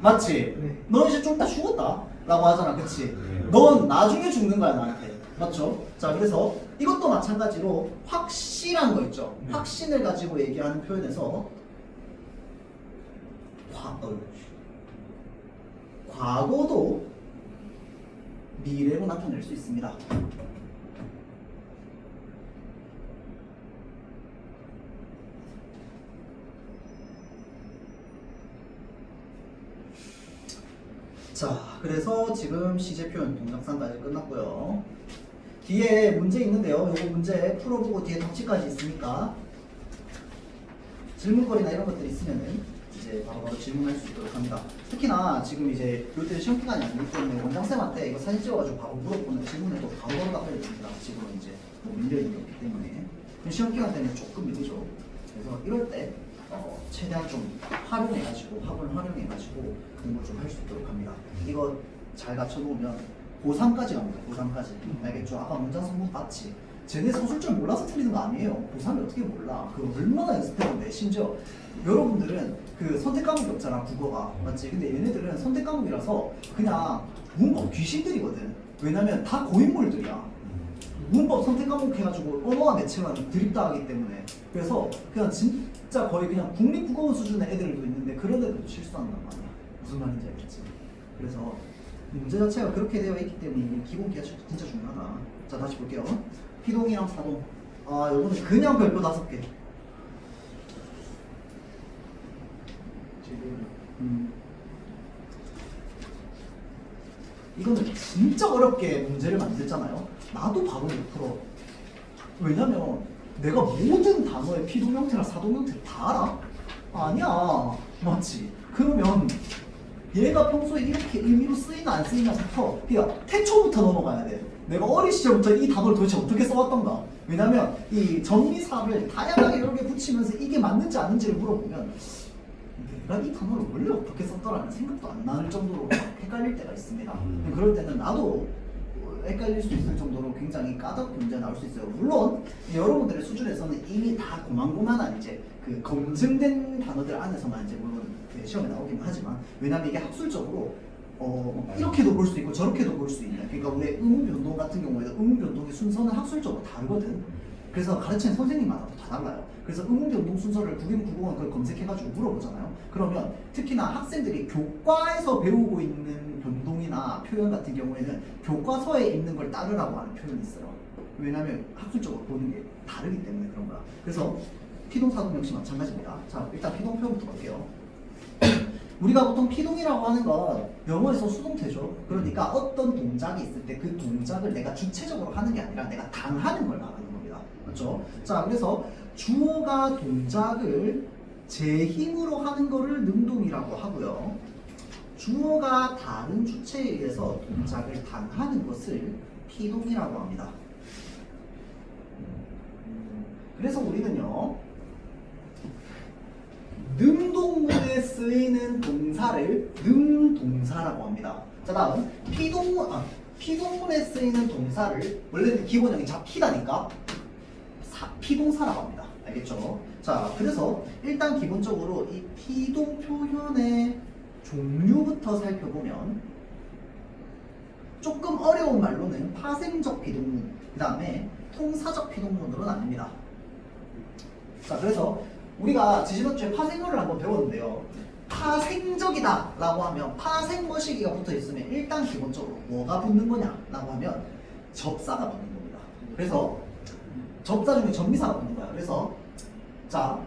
맞지? 네. 너 이제 좀 이따 죽었다 라고 하잖아. 그치? 넌 나중에 죽는 거야 나한테. 맞죠? 자, 그래서 이것도 마찬가지로 확실한 거 있죠? 확신을 가지고 얘기하는 표현에서 과거도 미래로 나타낼 수 있습니다. 자, 그래서 지금 시제 표현 동작상까지 끝났고요. 뒤에 문제 있는데요. 이거 문제 풀어보고 뒤에 덕지까지 있으니까 질문거리나 이런 것들이 있으면은 이제 바로바로 질문할 수 있도록 합니다. 특히나 지금 이제 요때 시험 기간이 아니기 때문에 원장쌤한테 이거 사진 찍어가지고 바로 물어보는 질문에도 바로바로 답해야 됩니다. 지금은 이제 뭐 밀려있는 게 없기 때문에 시험 기간 때문에 조금 밀리죠. 그래서 이럴 때 최대한 좀 활용해가지고 학원을 활용해가지고 공부를 좀 할 수 있도록 합니다. 이거 잘 갖춰놓으면 고3까지 갑니다. 고3까지. 알겠죠? 아까 문장 성분 봤지? 쟤네 서술줄 몰라서 틀리는 거 아니에요. 고3이 어떻게 몰라. 그거 얼마나 연습했는데. 심지어 여러분들은 그 선택 과목이 없잖아. 국어가. 맞지? 근데 얘네들은 선택 과목이라서 그냥 문법 귀신들이거든. 왜냐면 다 고인물들이야. 문법 선택 과목 해가지고 언어와 매체만 드립다 하기 때문에. 그래서 그냥 진짜 거의 그냥 국립국어원 수준의 애들도 있는데 그런 애들도 실수한단 말이야. 무슨 말인지 알겠지? 그래서 문제 자체가 그렇게 되어 있기 때문에 기본기가 진짜 중요하다. 자, 다시 볼게요. 피동이랑 사동. 아, 요거는 그냥 별표 5개. 이거는 진짜 어렵게 문제를 만들잖아요. 나도 바로 못 풀어. 왜냐면 내가 모든 단어의 피동 형태랑 사동 형태를 다 알아? 아니야. 맞지? 그러면 얘가 평소에 이렇게 의미로 쓰이나 안 쓰이나부터 그냥 태초부터 넘어가야 돼. 내가 어린 시절부터 이 단어를 도대체 어떻게 써왔던가. 왜냐면 이 전미사를 다양하게 이렇게 붙이면서 이게 맞는지 아닌지를 물어보면 내가 이 단어를 원래 어떻게 썼더라는 생각도 안 나는 정도로 헷갈릴 때가 있습니다. 그럴 때는 나도 헷갈릴 수 있을 정도로 굉장히 까다롭게 문제가 나올 수 있어요. 물론 여러분들의 수준에서는 이미 다 고만고만한 이제 그 검증된 단어들 안에서만 이제 물론 시험에 나오긴 하지만 왜냐면 이게 학술적으로 이렇게도 볼 수 있고 저렇게도 볼 수 있는, 그러니까 우리 의문 변동 같은 경우에도 의문 변동의 순서는 학술적으로 다르거든. 그래서 가르치는 선생님마다도 다 달라요. 그래서 의문 변동 순서를 국인국어원 그걸 검색해가지고 물어보잖아요. 그러면 특히나 학생들이 교과에서 배우고 있는 변동이나 표현 같은 경우에는 교과서에 있는 걸 따르라고 하는 표현이 있어요. 왜냐하면 학술적으로 보는 게 다르기 때문에 그런 거야. 그래서 피동, 사동 역시 마찬가지입니다. 자, 일단 피동 표현부터 볼게요. 우리가 보통 피동이라고 하는 건 영어에서 수동태죠. 그러니까 어떤 동작이 있을 때 그 동작을 내가 주체적으로 하는 게 아니라 내가 당하는 걸 말하는 겁니다. 맞죠? 자, 그래서 주어가 동작을 제 힘으로 하는 거를 능동이라고 하고요. 주어가 다른 주체에 의해서 동작을 당하는 것을 피동이라고 합니다. 그래서 우리는요, 능동문에 쓰이는 동사를 능동사라고 합니다. 자, 다음 피동문에 쓰이는 동사를 원래는 기본형이 피다니까 피동사라고 합니다. 알겠죠? 자, 그래서 일단 기본적으로 이 피동 표현의 종류부터 살펴보면 조금 어려운 말로는 파생적 비동문, 그 다음에 통사적 피동문으로 나뉩니다. 자, 그래서 우리가 지지난주에 파생어를 한번 배웠는데요. 파생적이다 라고 하면 파생머시기가 붙어 있으면 일단 기본적으로 뭐가 붙는 거냐 라고 하면 접사가 붙는 겁니다. 그래서 접사 중에 전미사가 붙는 거야. 그래서 자,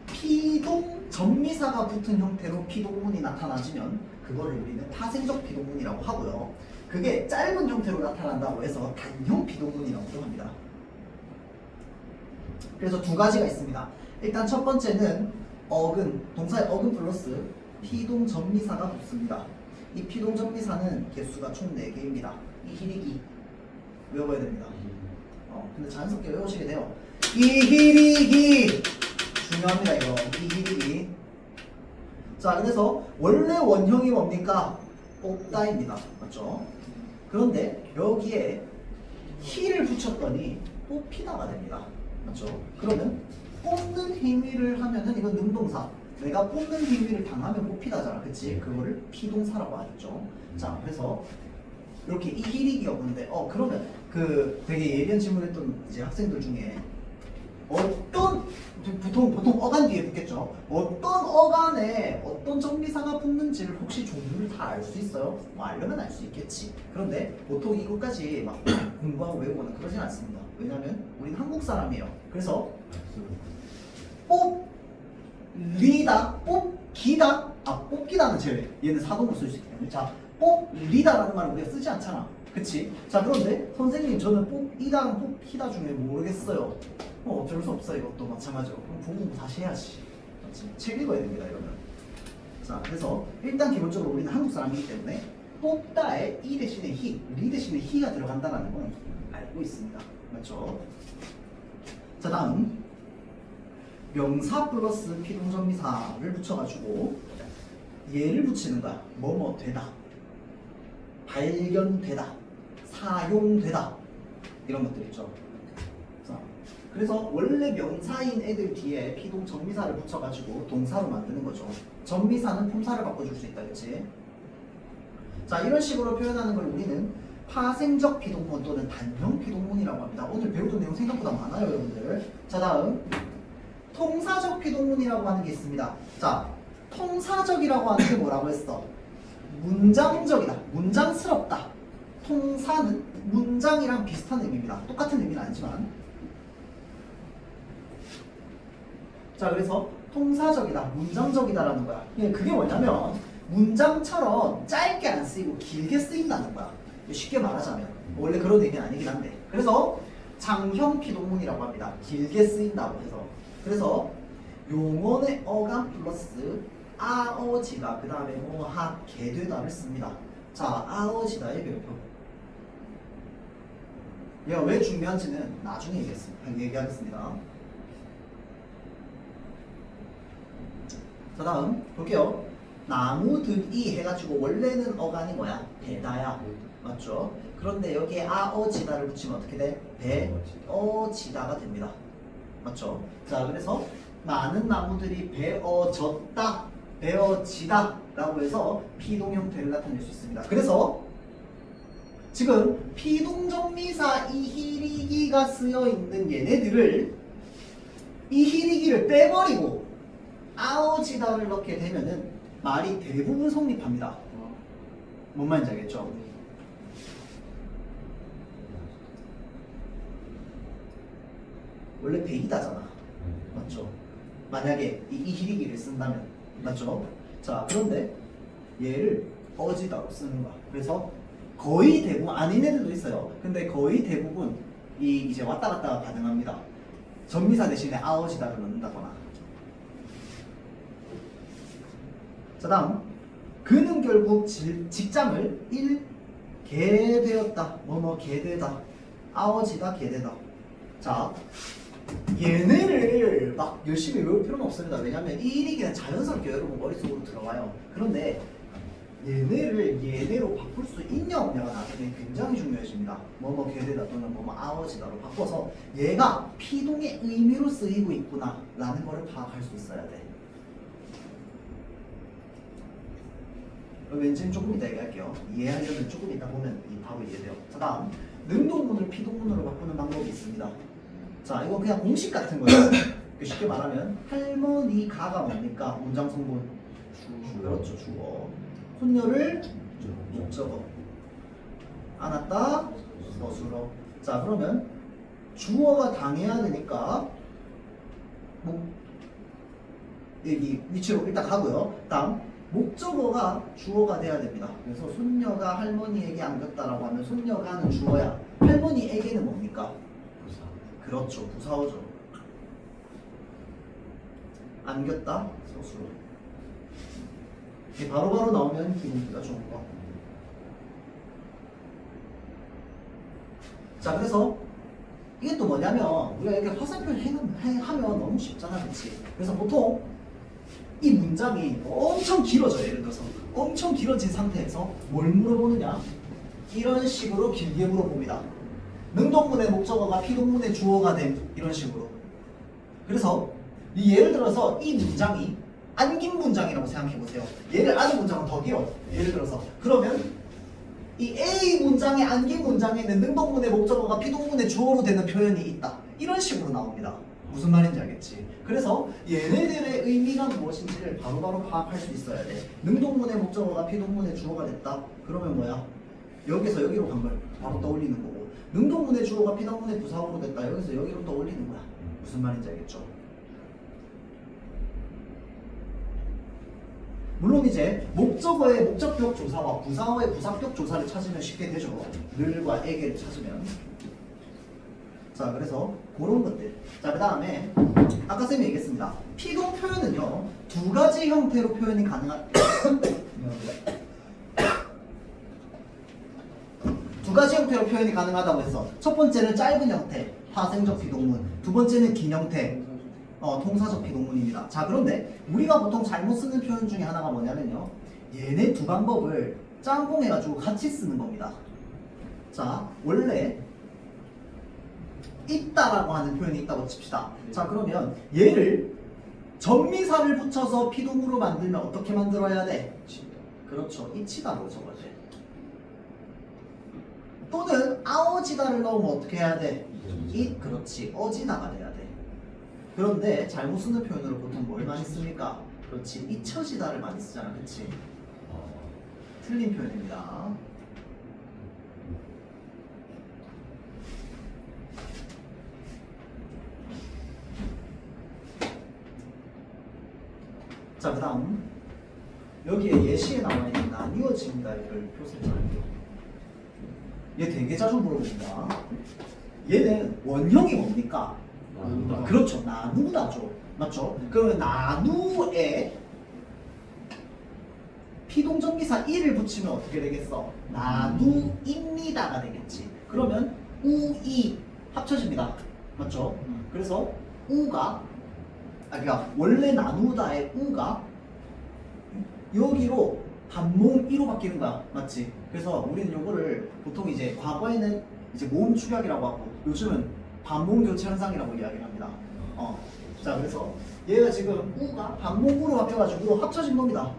피동 전미사가 붙은 형태로 피동문이 나타나지면 그거를 우리는 파생적 피동문이라고 하고요. 그게 짧은 형태로 나타난다고 해서 단형 피동문이라고도 합니다. 그래서 두 가지가 있습니다. 일단 첫 번째는 어근, 동사의 어근 플러스 피동 전미사가 붙습니다. 이 피동 전미사는 개수가 총 4개입니다. 이희리기 외워야 됩니다. 근데 자연스럽게 외우시게 돼요. 이희리기 중요합니다. 이거 이희리기. 자, 그래서 원래 원형이 뭡니까? 뽑다입니다. 맞죠? 그런데 여기에 히를 붙였더니 뽑히다가 됩니다. 맞죠? 그러면 뽑는 행위를 하면은 이건 능동사. 내가 뽑는 행위를 당하면 뽑히다잖아. 그치? 그거를 피동사라고 하겠죠. 자, 그래서 이렇게 이희리기가 오는데 그러면 그 되게 예리한 질문했던 이제 학생들 중에 어떤 보통 어간 뒤에 붙겠죠. 어떤 어간에 어떤 정비사가 붙는지를 혹시 종류를 다 알 수 있어요? 뭐 알려면 알 수 있겠지. 그런데 보통 이것까지 막 공부하고 외우거나 그러진 않습니다. 왜냐면 우린 한국 사람이에요. 그래서 뽑리다, 뽑기다, 뽑기다는 제외. 얘는 사동으로 쓸 수 있기 때문에. 자, 뽑리다라는 말은 우리가 쓰지 않잖아. 그치? 자, 그런데 선생님 저는 뽑이다랑 뽑히다 중에 모르겠어요. 어쩔 수 없어. 이것도 마찬가지로. 그럼 공부 다시 해야지. 맞지? 책 읽어야 됩니다. 이러면. 자, 그래서 일단 기본적으로 우리는 한국 사람이기 때문에 뽑다에 이 대신에 히, 리 대신에 히가 들어간다는 건 알고 있습니다. 맞죠? 자, 다음 명사 플러스 피동전미사를 붙여가지고 얘를 붙이는 거야. 뭐뭐 되다, 발견되다, 사용되다 이런 것들 있죠. 자, 그래서 원래 명사인 애들 뒤에 피동전미사를 붙여가지고 동사로 만드는 거죠. 전미사는 품사를 바꿔줄 수 있다, 그치? 자, 이런 식으로 표현하는 걸 우리는 파생적 피동문 또는 단형 피동문이라고 합니다. 오늘 배우던 내용 생각보다 많아요, 여러분들. 자, 다음 통사적 피동문이라고 하는 게 있습니다. 자, 통사적이라고 하는 게 뭐라고 했어? 문장적이다, 문장스럽다. 통사는 문장이랑 비슷한 의미입니다. 똑같은 의미는 아니지만. 자, 그래서 통사적이다, 문장적이다라는 거야. 그게 뭐냐면 문장처럼 짧게 안 쓰이고 길게 쓰인다는 거야. 쉽게 말하자면 원래 그런 의미는 아니긴 한데. 그래서 장형 피동문이라고 합니다. 길게 쓰인다고 해서. 그래서 용언의 어감 플러스 아어지다 그 다음에 뭐하 개되다를 씁니다. 자, 아어지다의 별표. 얘가 왜 중요한지는 나중에 얘기하겠습니다. 자, 다음 볼게요. 나무들이 해가지고 원래는 어간이 뭐야? 배다야. 맞죠? 그런데 여기에 아어지다를 붙이면 어떻게 돼? 배어지다가 됩니다. 맞죠? 자, 그래서 많은 나무들이 베어졌다, 베어지다 라고 해서 피동 형태를 나타낼 수 있습니다. 그래서 지금 피동정미사 이희리기가 쓰여있는 얘네들을 이희리기를 빼버리고 아어지다를 넣게 되면은 말이 대부분 성립합니다. 뭔 말인지 알겠죠? 원래 베이다잖아. 맞죠? 만약에 이 이희리기를 쓴다면. 맞죠? 자, 그런데 얘를 어지다로 쓰는 거야. 그래서 거의 대부분, 아닌 애들도 있어요. 근데 거의 대부분 이제 왔다 갔다가 가능합니다. 전미사 대신에 아어지다를 넣는다거나. 자, 다음 그는 결국 직장을 잃게 되었다. 뭐뭐 개되다, 아어지다, 개되다. 자, 얘네를 막 열심히 외울 필요는 없습니다. 왜냐면 이 일이기는 자연스럽게 여러분 머릿속으로 들어와요. 그런데 얘네를 얘네로 바꿀 수 있냐 없냐가 나중에 굉장히 중요해집니다. 뭐뭐 개되다 또는 뭐뭐 아어지다로 바꿔서 얘가 피동의 의미로 쓰이고 있구나 라는 거를 파악할 수 있어야 돼. 왠지는 조금 이따 얘기할게요. 이해하려면 조금 이따 보면 바로 이해돼요. 자, 다음 능동문을 피동문으로 바꾸는 방법이 있습니다. 자, 이거 그냥 공식 같은 거예요. 쉽게 말하면 할머니가가 뭡니까? 문장 성분. 그렇죠, 주어. 손녀를 목적어. 안았다 서술어. 자, 그러면 주어가 당해야 되니까 여기 위치로 일단 가고요. 다음 목적어가 주어가 돼야 됩니다. 그래서 손녀가 할머니에게 안겼다라고 하면 손녀가는 주어야. 할머니에게는 뭡니까? 부사. 그렇죠, 부사어죠. 안겼다 서술어. 이게 바로바로 나오면 기분기가 좋은 거. 자, 그래서 이게 또 뭐냐면 우리가 이렇게 화살표 하면 너무 쉽잖아, 그치? 그래서 보통 이 문장이 엄청 길어져요. 예를 들어서 엄청 길어진 상태에서 뭘 물어보느냐? 이런 식으로 길게 물어봅니다. 능동문의 목적어가 피동문의 주어가 된 이런 식으로. 그래서 이 예를 들어서 이 문장이 안긴 문장이라고 생각해 보세요. 얘를 아는 문장은 더 길어. 예를 들어서 그러면 이 A 문장의 안긴 문장에는 능동문의 목적어가 피동문의 주어로 되는 표현이 있다. 이런 식으로 나옵니다. 무슨 말인지 알겠지? 그래서 얘네들의 의미가 무엇인지를 바로바로 파악할 수 있어야 돼. 능동문의 목적어가 피동문의 주어가 됐다. 그러면 뭐야? 여기서 여기로 간 걸 바로 떠올리는 거고, 능동문의 주어가 피동문의 부사어로 됐다. 여기서 여기로 떠올리는 거야. 무슨 말인지 알겠죠? 물론 이제 목적어의 목적격 조사와 부사어의 부사격 조사를 찾으면 쉽게 되죠. 늘과 에게를 찾으면. 자, 그래서 그런 것들. 자, 그 다음에 아까 쌤이 얘기했습니다. 피동 표현은요, 두 가지 형태로 표현이 두 가지 형태로 표현이 가능하다고 했어. 첫 번째는 짧은 형태, 파생적 피동문. 두 번째는 긴 형태, 동사적 피동문입니다. 자, 그런데 우리가 보통 잘못 쓰는 표현 중에 하나가 뭐냐면요, 얘네 두 방법을 짬뽕해가지고 같이 쓰는 겁니다. 자, 원래 있다라고 하는 표현이 있다고 칩시다. 자, 그러면 얘를 전미사를 붙여서 피동으로 만들면 어떻게 만들어야 돼? 그렇죠, 이치다로 적어야 돼. 또는 아오지다를 넣으면 어떻게 해야 돼? 그렇지, 어지다가 돼야 돼. 그런데 잘못 쓰는 표현으로 보통 뭘 많이 씁니까? 그렇지, 잊혀지다를 많이 쓰잖아, 그치? 틀린 표현입니다. 자, 그 다음 여기에 예시에 나와 있는 나뉘어진다를 표시를 할게요. 얘 되게 자주 물어봅니다. 얘는 원형이 뭡니까? 나누다. 그렇죠, 나누다죠. 맞죠? 그러면 나누에 피동전미사 이를 붙이면 어떻게 되겠어? 나누입니다가 되겠지. 그러면 우이 합쳐집니다. 맞죠? 그래서 우가 그러니까 원래 나누다의 우가 여기로 반몽이로 바뀌는 거야. 맞지? 그래서 우리는 요거를 보통 이제 과거에는 이제 모음 축약이라고 하고 요즘은 반몽 교체 현상이라고 이야기를 합니다. 자, 그래서 얘가 지금 우가 반몽으로 바뀌어가지고 합쳐진 겁니다.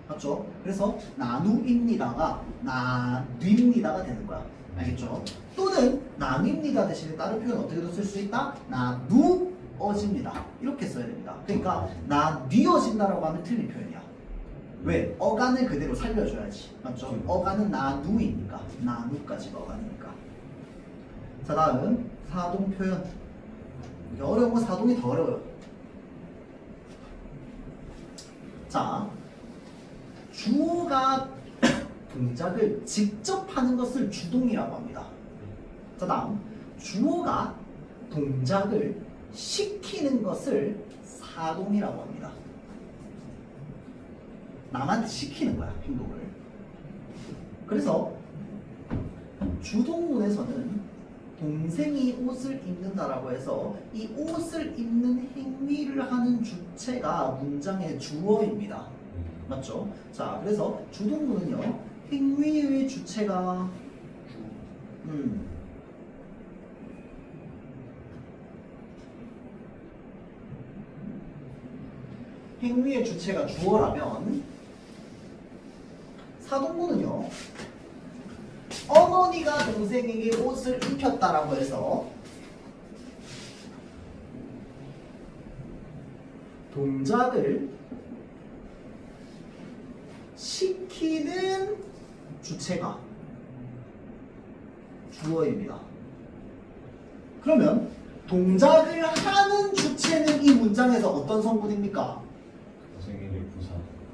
맞죠? 그래서 나누입니다가 나뉘입니다가 되는 거야. 알겠죠? 또는 나뉩니다 대신에 다른 표현 어떻게도 쓸 수 있다? 나누어집니다. 이렇게 써야 됩니다. 그러니까 나뉘어진다라고 하면 틀린 표현이야. 왜? 어간을 그대로 살려줘야지. 맞죠? 어간은 나누이니까. 나누까지가 어간이니까. 자, 다음 사동 표현. 이게 어려운 건 사동이 더 어려워요. 자, 주어가 동작을 직접 하는 것을 주동이라고 합니다. 자, 다음 주어가 동작을 시키는 것을 사동이라고 합니다. 남한테 시키는 거야, 행동을. 그래서 주동문에서는 동생이 옷을 입는다라고 해서 이 옷을 입는 행위를 하는 주체가 문장의 주어입니다. 맞죠? 자, 그래서 주동문은요, 행위의 주체가 행위의 주체가 주어라면 사동문은요, 언어 어머니가 동생에게 옷을 입혔다라고 해서 동작을 시키는 주체가 주어입니다. 그러면 동작을 하는 주체는 이 문장에서 어떤 성분입니까? 동생에게 부사.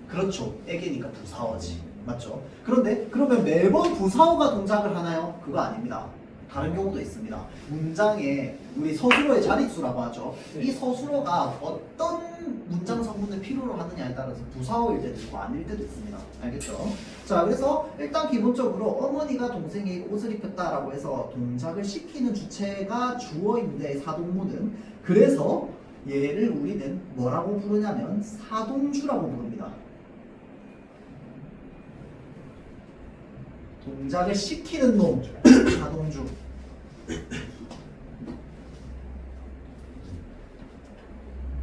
그렇죠. 애기니까 부사어지. 맞죠? 그런데 그러면 매번 부사어가 동작을 하나요? 그거 아닙니다. 다른 경우도 있습니다. 문장에 우리 서술어의 자릿수라고 하죠. 이 서술어가 어떤 문장 성분을 필요로 하느냐에 따라서 부사어일 때도 있고 아닐 때도 있습니다. 알겠죠? 자, 그래서 일단 기본적으로 어머니가 동생에게 옷을 입혔다라고 해서 동작을 시키는 주체가 주어인데 사동문은 그래서 얘를 우리는 뭐라고 부르냐면 사동주라고 부릅니다. 동작을 시키는 놈 사동주.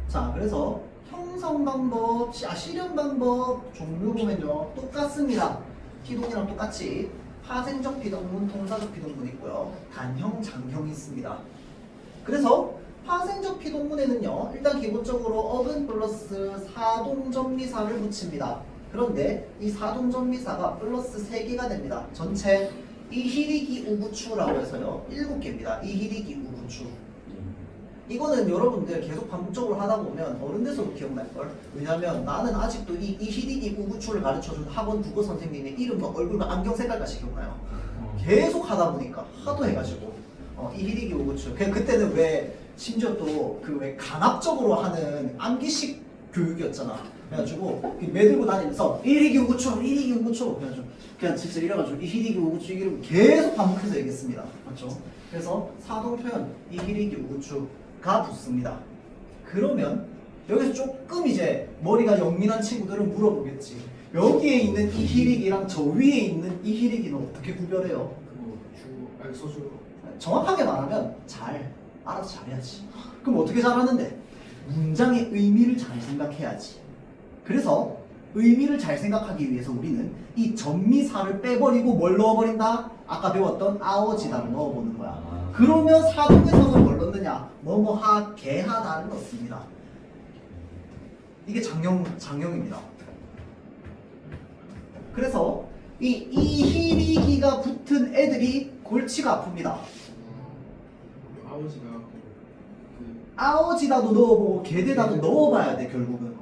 자, 그래서 형성 방법, 실현 방법 종류 보면요 똑같습니다. 피동이랑 똑같이 파생적 피동문, 통사적 피동문 있고요. 단형, 장형이 있습니다. 그래서 파생적 피동문에는요 일단 기본적으로 어근 플러스 사동전미사를 붙입니다. 그런데 이 사동전미사가 플러스 3개가 됩니다. 전체 이희리기 우구추라고 해서요 7개입니다. 이희리기 우구추. 이거는 여러분들 계속 반복적으로 하다 보면 어른 돼서도 기억날걸? 왜냐면 나는 아직도 이 이희리기 우구추를 가르쳐준 학원 국어 선생님의 이름과 얼굴과 안경 색깔까지 기억나요. 계속 하다 보니까 하도 해가지고 이희리기 우구추. 그때는 왜 심지어 또 그 왜 강압적으로 하는 암기식 교육이었잖아. 그래가지고 매들고 다니면서 이희리기 우구추, 이희리기 우구추. 그냥 진짜 이래가지고 이희리기 우구추 이름 계속 반복해서 얘기했습니다. 맞죠? 그래서 사동 표현 이희리기 우구추가 붙습니다. 그러면 여기서 조금 이제 머리가 영민한 친구들은 물어보겠지. 여기에 있는 이희리기랑 저 위에 있는 이희리기는 어떻게 구별해요? 그거 서술어. 정확하게 말하면 잘 알아서 잘해야지. 그럼 어떻게 잘하는데? 문장의 의미를 잘 생각해야지. 그래서 의미를 잘 생각하기 위해서 우리는 이 전미사를 빼버리고 뭘 넣어버린다? 아까 배웠던 아어지다를 넣어보는 거야. 그러면 사동에서는 뭘 넣느냐? 뭐뭐하, 개하다를 넣습니다. 이게 장형입니다. 그래서 이 이희리기가 붙은 애들이 골치가 아픕니다. 아버지가 아어지다도 넣어보고 개대다도 넣어봐야 돼. 결국은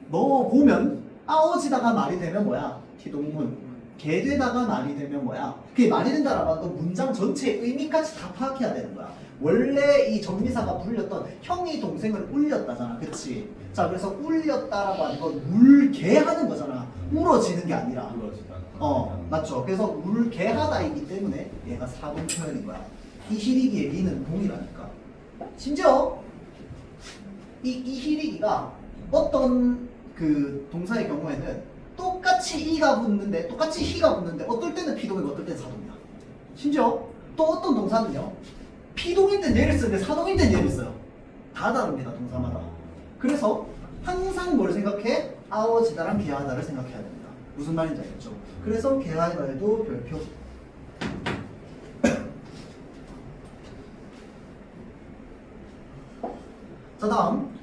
넣어보면 아어지다가 말이 되면 뭐야? 피동문. 개되다가 말이 되면 뭐야? 그게 말이 된다라고 하는 건 문장 전체의 의미까지 다 파악해야 되는 거야. 원래 이 전미사가 불렸던 형이 동생을 울렸다잖아. 그치? 자, 그래서 울렸다라고 하는 건 울개하는 거잖아. 울어지는 게 아니라. 맞죠? 그래서 울개하다이기 때문에 얘가 사동 표현인 거야. 이희리기의 리는 동이라니까. 심지어 이희리기가 어떤 그 동사의 경우에는 똑같이 이가 붙는데 똑같이 희가 붙는데 어떨 때는 피동이고 어떨 때는 사동이야. 심지어 또 어떤 동사는요 피동일 땐 얘를 쓰는데 사동일 땐 얘를 써요. 다 다릅니다. 동사마다. 그래서 항상 뭘 생각해? 아워지다랑 개하다를 생각해야 됩니다. 무슨 말인지 알겠죠? 그래서 개하다에도 별표. 자, 다음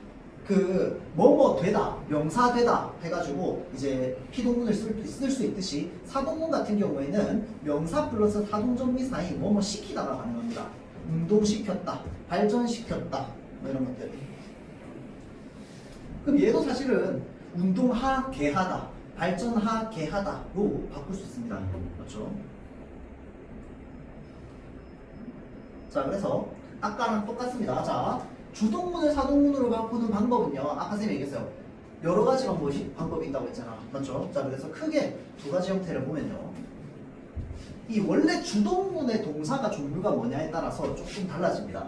그 뭐뭐 되다, 명사 되다 해가지고 이제 피동문을 쓸 수 있듯이 사동문 같은 경우에는 명사 플러스 사동전미사이 뭐뭐 시키다가 가능합니다. 운동시켰다, 발전시켰다 뭐 이런 것들. 그럼 얘도 사실은 운동하 개하다, 발전하 개하다로 바꿀 수 있습니다. 맞죠? 자, 그래서 아까랑 똑같습니다. 자, 주동문을 사동문으로 바꾸는 방법은요, 아까 선생님이 얘기했어요. 여러 가지 방법이 있다고 했잖아. 맞죠? 자, 그래서 크게 두 가지 형태를 보면요, 이 원래 주동문의 동사가 종류가 뭐냐에 따라서 조금 달라집니다.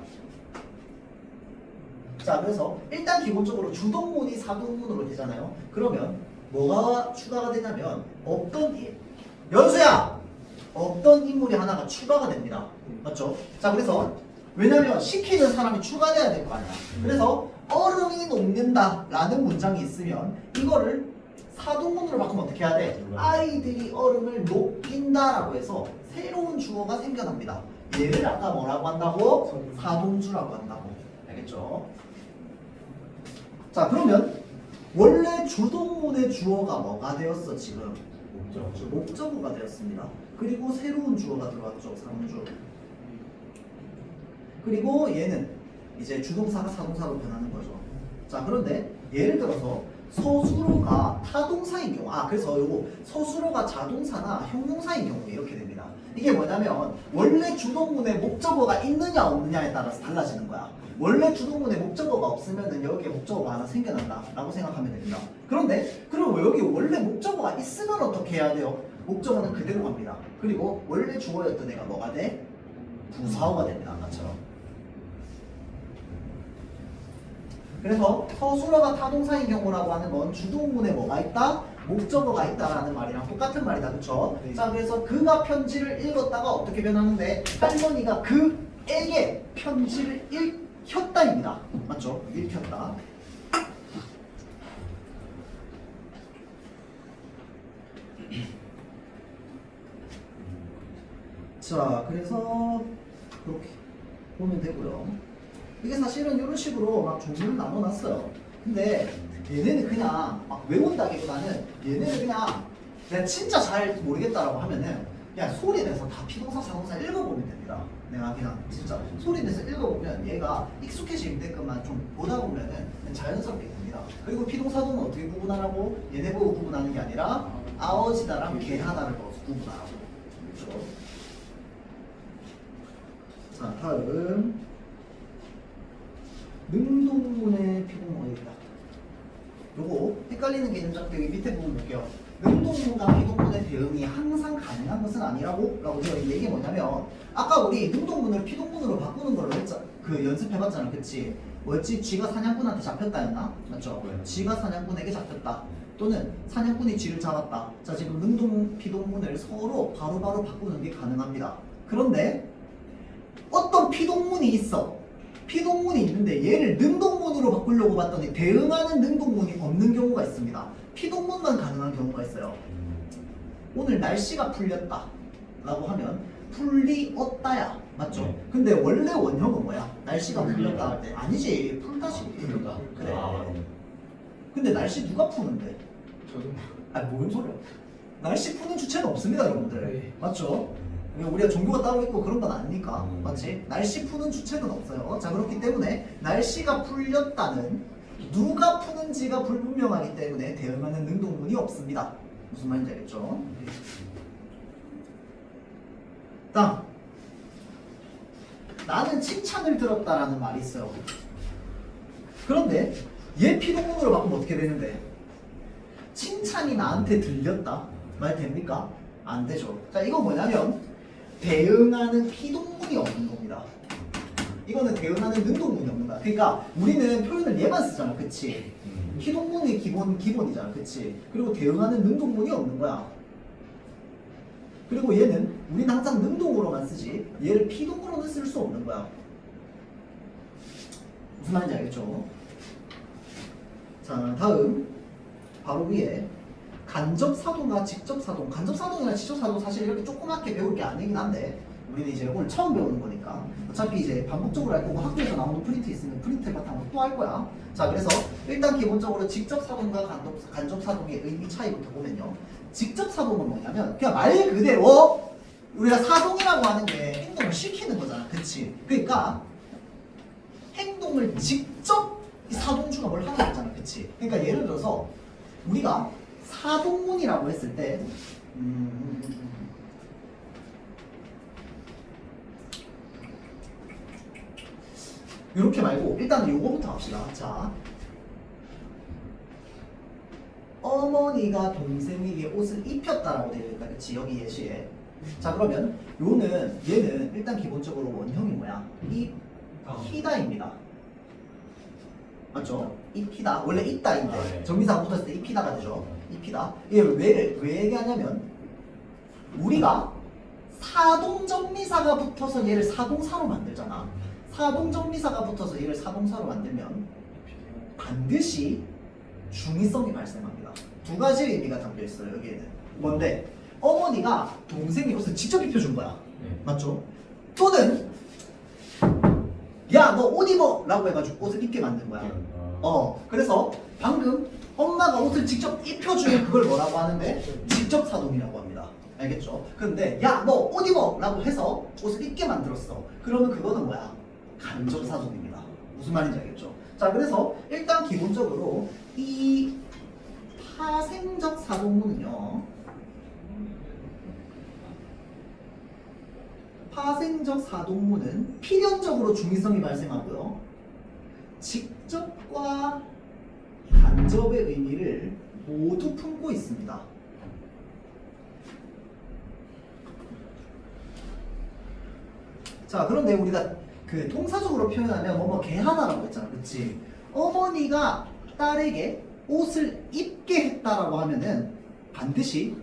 자, 그래서 일단 기본적으로 주동문이 사동문으로 되잖아요. 그러면 뭐가 추가가 되냐면 연수야! 없던 인물이 하나가 추가가 됩니다. 맞죠? 자, 그래서 왜냐면 시키는 사람이 추가돼야 될 거 아니야. 그래서 얼음이 녹는다 라는 문장이 있으면 이거를 사동문으로 바꾸면 어떻게 해야 돼? 아이들이 얼음을 녹인 인다라고 해서 새로운 주어가 생겨납니다. 얘를 아까 뭐라고 한다고? 사동주라고 한다고. 알겠죠? 자, 그러면 원래 주동문의 주어가 뭐가 되었어 지금? 목적어가 되었습니다. 그리고 새로운 주어가 들어왔죠. 사동주. 그리고 얘는 이제 주동사가 사동사로 변하는 거죠. 자, 그런데 예를 들어서 서술어가 타동사인 경우, 그래서 요거 서술어가 자동사나 형용사인 경우 이렇게 됩니다. 이게 뭐냐면 원래 주동문에 목적어가 있느냐 없느냐에 따라서 달라지는 거야. 원래 주동문에 목적어가 없으면은 여기에 목적어가 하나 생겨난다 라고 생각하면 됩니다. 그런데 그럼 여기 원래 목적어가 있으면 어떻게 해야 돼요? 목적어는 그대로 갑니다. 그리고 원래 주어였던 애가 뭐가 돼? 부사어가 됩니다. 아까처럼. 그래서 서술어가 타동사인 경우라고 하는 건 주동문에 뭐가 있다? 목적어가 있다라는 말이랑 똑같은 말이다. 그쵸? 네. 자, 그래서 그가 편지를 읽었다가 어떻게 변하는데 할머니가 그에게 편지를 읽혔다입니다. 맞죠? 읽혔다. 자, 그래서 그렇게 보면 되고요. 이게 사실은 이런 식으로 막 종류를 나눠놨어요. 근데 얘네는 그냥 막 외운다기보다는 얘네는 그냥 내가 진짜 잘 모르겠다라고 하면은 그냥 소리 내서 다 피동사 사동사 읽어보면 됩니다. 내가 그냥 진짜 소리 내서 읽어보면 얘가 익숙해질 때까만 좀 보다 보면은 그냥 자연스럽게 됩니다. 그리고 피동사동은 어떻게 구분하라고? 얘네 보고 구분하는 게 아니라 아어지다랑 개 하나를 넣어서 구분하라고. 그렇죠? 자, 다음 능동문의 피동문입니다. 요거 헷갈리는 개념 잡기 여기 밑에 부분 볼게요. 능동문과 피동문의 대응이 항상 가능한 것은 아니라고 라고 되어 있는데 이게 뭐냐면 아까 우리 능동문을 피동문으로 바꾸는 걸로 했잖아. 그 연습해봤잖아. 그치? 뭐였지? 쥐가 사냥꾼한테 잡혔다였나? 맞죠? 네. 쥐가 사냥꾼에게 잡혔다. 또는 사냥꾼이 쥐를 잡았다. 자, 지금 능동, 피동문을 서로 바로바로 바꾸는 게 가능합니다. 그런데 어떤 피동문이 있어. 피동문이 있는데 얘를 능동문으로 바꾸려고 봤더니 대응하는 능동문이 없는 경우가 있습니다. 피동문만 가능한 경우가 있어요. 오늘 날씨가 풀렸다 라고 하면 풀리었다야. 맞죠? 네. 근데 원래 원형은 뭐야? 날씨가 풀렸다 할 때 아니지. 풀다시. 풀다. 그래. 네. 근데 날씨 누가 푸는데? 저도 뭔 소리야? 날씨 푸는 주체는 없습니다, 여러분들. 네. 맞죠? 우리가 종교가 따로 있고 그런 건 아니니까. 음. 맞지? 날씨 푸는 주체는 없어요. 자, 그렇기 때문에 날씨가 풀렸다는 누가 푸는지가 불분명하기 때문에 대응하는 능동문이 없습니다. 무슨 말인지 알겠죠? 다음, 나는 칭찬을 들었다라는 말이 있어요. 그런데 얘 피동문으로 바꾸면 어떻게 되는데? 칭찬이 나한테 들렸다? 말 됩니까? 안 되죠. 자, 이거 뭐냐면 대응하는 피동문이 없는 겁니다. 이거는 대응하는 능동문이 없는 거야. 그러니까 우리는 표현을 얘만 쓰잖아. 그치? 피동문이 기본이잖아. 그치? 그리고 대응하는 능동문이 없는 거야. 그리고 얘는 우리는 항상 능동으로만 쓰지 얘를 피동으로는 쓸 수 없는 거야. 무슨 말인지 알겠죠? 자, 다음 바로 위에 간접사동과 직접사동. 간접사동이나 직접사동 사실 이렇게 조그맣게 배울 게 아니긴 한데 우리는 이제 오늘 처음 배우는 거니까 어차피 이제 반복적으로 할 거고 학교에서 나오는 프린트 있으면 프린트 바탕으로 또 할 거야. 자, 그래서 일단 기본적으로 직접사동과 간접사동의 의미 차이부터 보면요. 직접사동은 뭐냐면 그냥 말 그대로 우리가 사동이라고 하는 게 행동을 시키는 거잖아. 그치? 그러니까 행동을 직접 이 사동주가 뭘 하는 거잖아. 그치? 그러니까 예를 들어서 우리가 사동문이라고 했을 때 이렇게 말고 일단 요거부터 합시다. 자, 어머니가 동생에게 옷을 입혔다라고 되어 있다. 그치? 여기 예시에. 자, 그러면 얘는 일단 기본적으로 원형이 뭐야? 입히다입니다. 맞죠? 입히다. 원래 있다인데 네. 정비사가 붙었을 때 입히다가 되죠. 입히다. 이게 왜 얘기하냐면 우리가 사동정미사가 붙어서 얘를 사동사로 만들잖아. 사동정미사가 붙어서 얘를 사동사로 만들면 반드시 중의성이 발생합니다. 두 가지 의미가 담겨 있어요. 여기에는 뭔데? 어머니가 동생의 옷을 직접 입혀준 거야. 네. 맞죠? 또는 야 너 옷 입어! 라고 해가지고 옷을 입게 만든 거야. 그래서 방금 엄마가 옷을 직접 입혀주면 그걸 뭐라고 하는데 직접 사동이라고 합니다. 알겠죠? 근데 야 너 옷 입어! 라고 해서 옷을 입게 만들었어. 그러면 그거는 뭐야? 간접 사동입니다. 무슨 말인지 알겠죠? 자, 그래서 일단 기본적으로 이 파생적 사동문은요, 파생적 사동문은 필연적으로 중의성이 발생하고요, 직접과 간접의 의미를 모두 품고 있습니다. 자, 그런데 우리가 그 통사적으로 표현하면 뭐뭐 개하나라고 했잖아, 그치? 어머니가 딸에게 옷을 입게 했다라고 하면은 반드시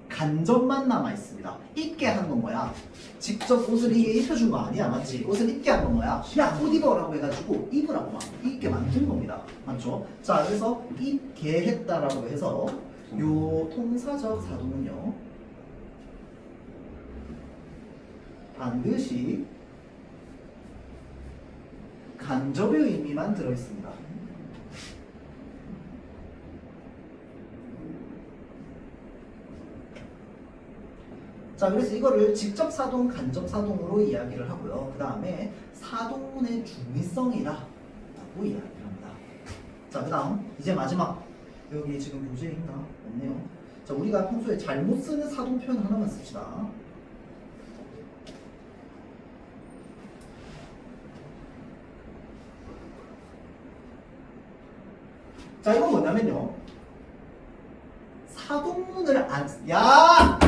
간접만 남아 있습니다. 입게 한 건 뭐야? 직접 옷을 입혀준 거 아니야, 맞지? 옷을 입게 한 건 뭐야? 야, 옷 입어라고 해가지고 입으라고 막 입게 만든 겁니다, 맞죠? 자, 그래서 입게 했다라고 해서 요 통사적 사동은요, 반드시 간접의 의미만 들어있습니다. 자, 그래서 이거를 직접 사동, 간접 사동으로 이야기를 하고요. 그 다음에 사동문의 중의성이다 라고 이야기를 합니다. 자, 그 다음 이제 마지막, 여기 지금 교재에 있나? 없네요. 자, 우리가 평소에 잘못 쓰는 사동 표현 하나만 씁시다. 자, 이건 뭐냐면요, 사동문을 안, 야!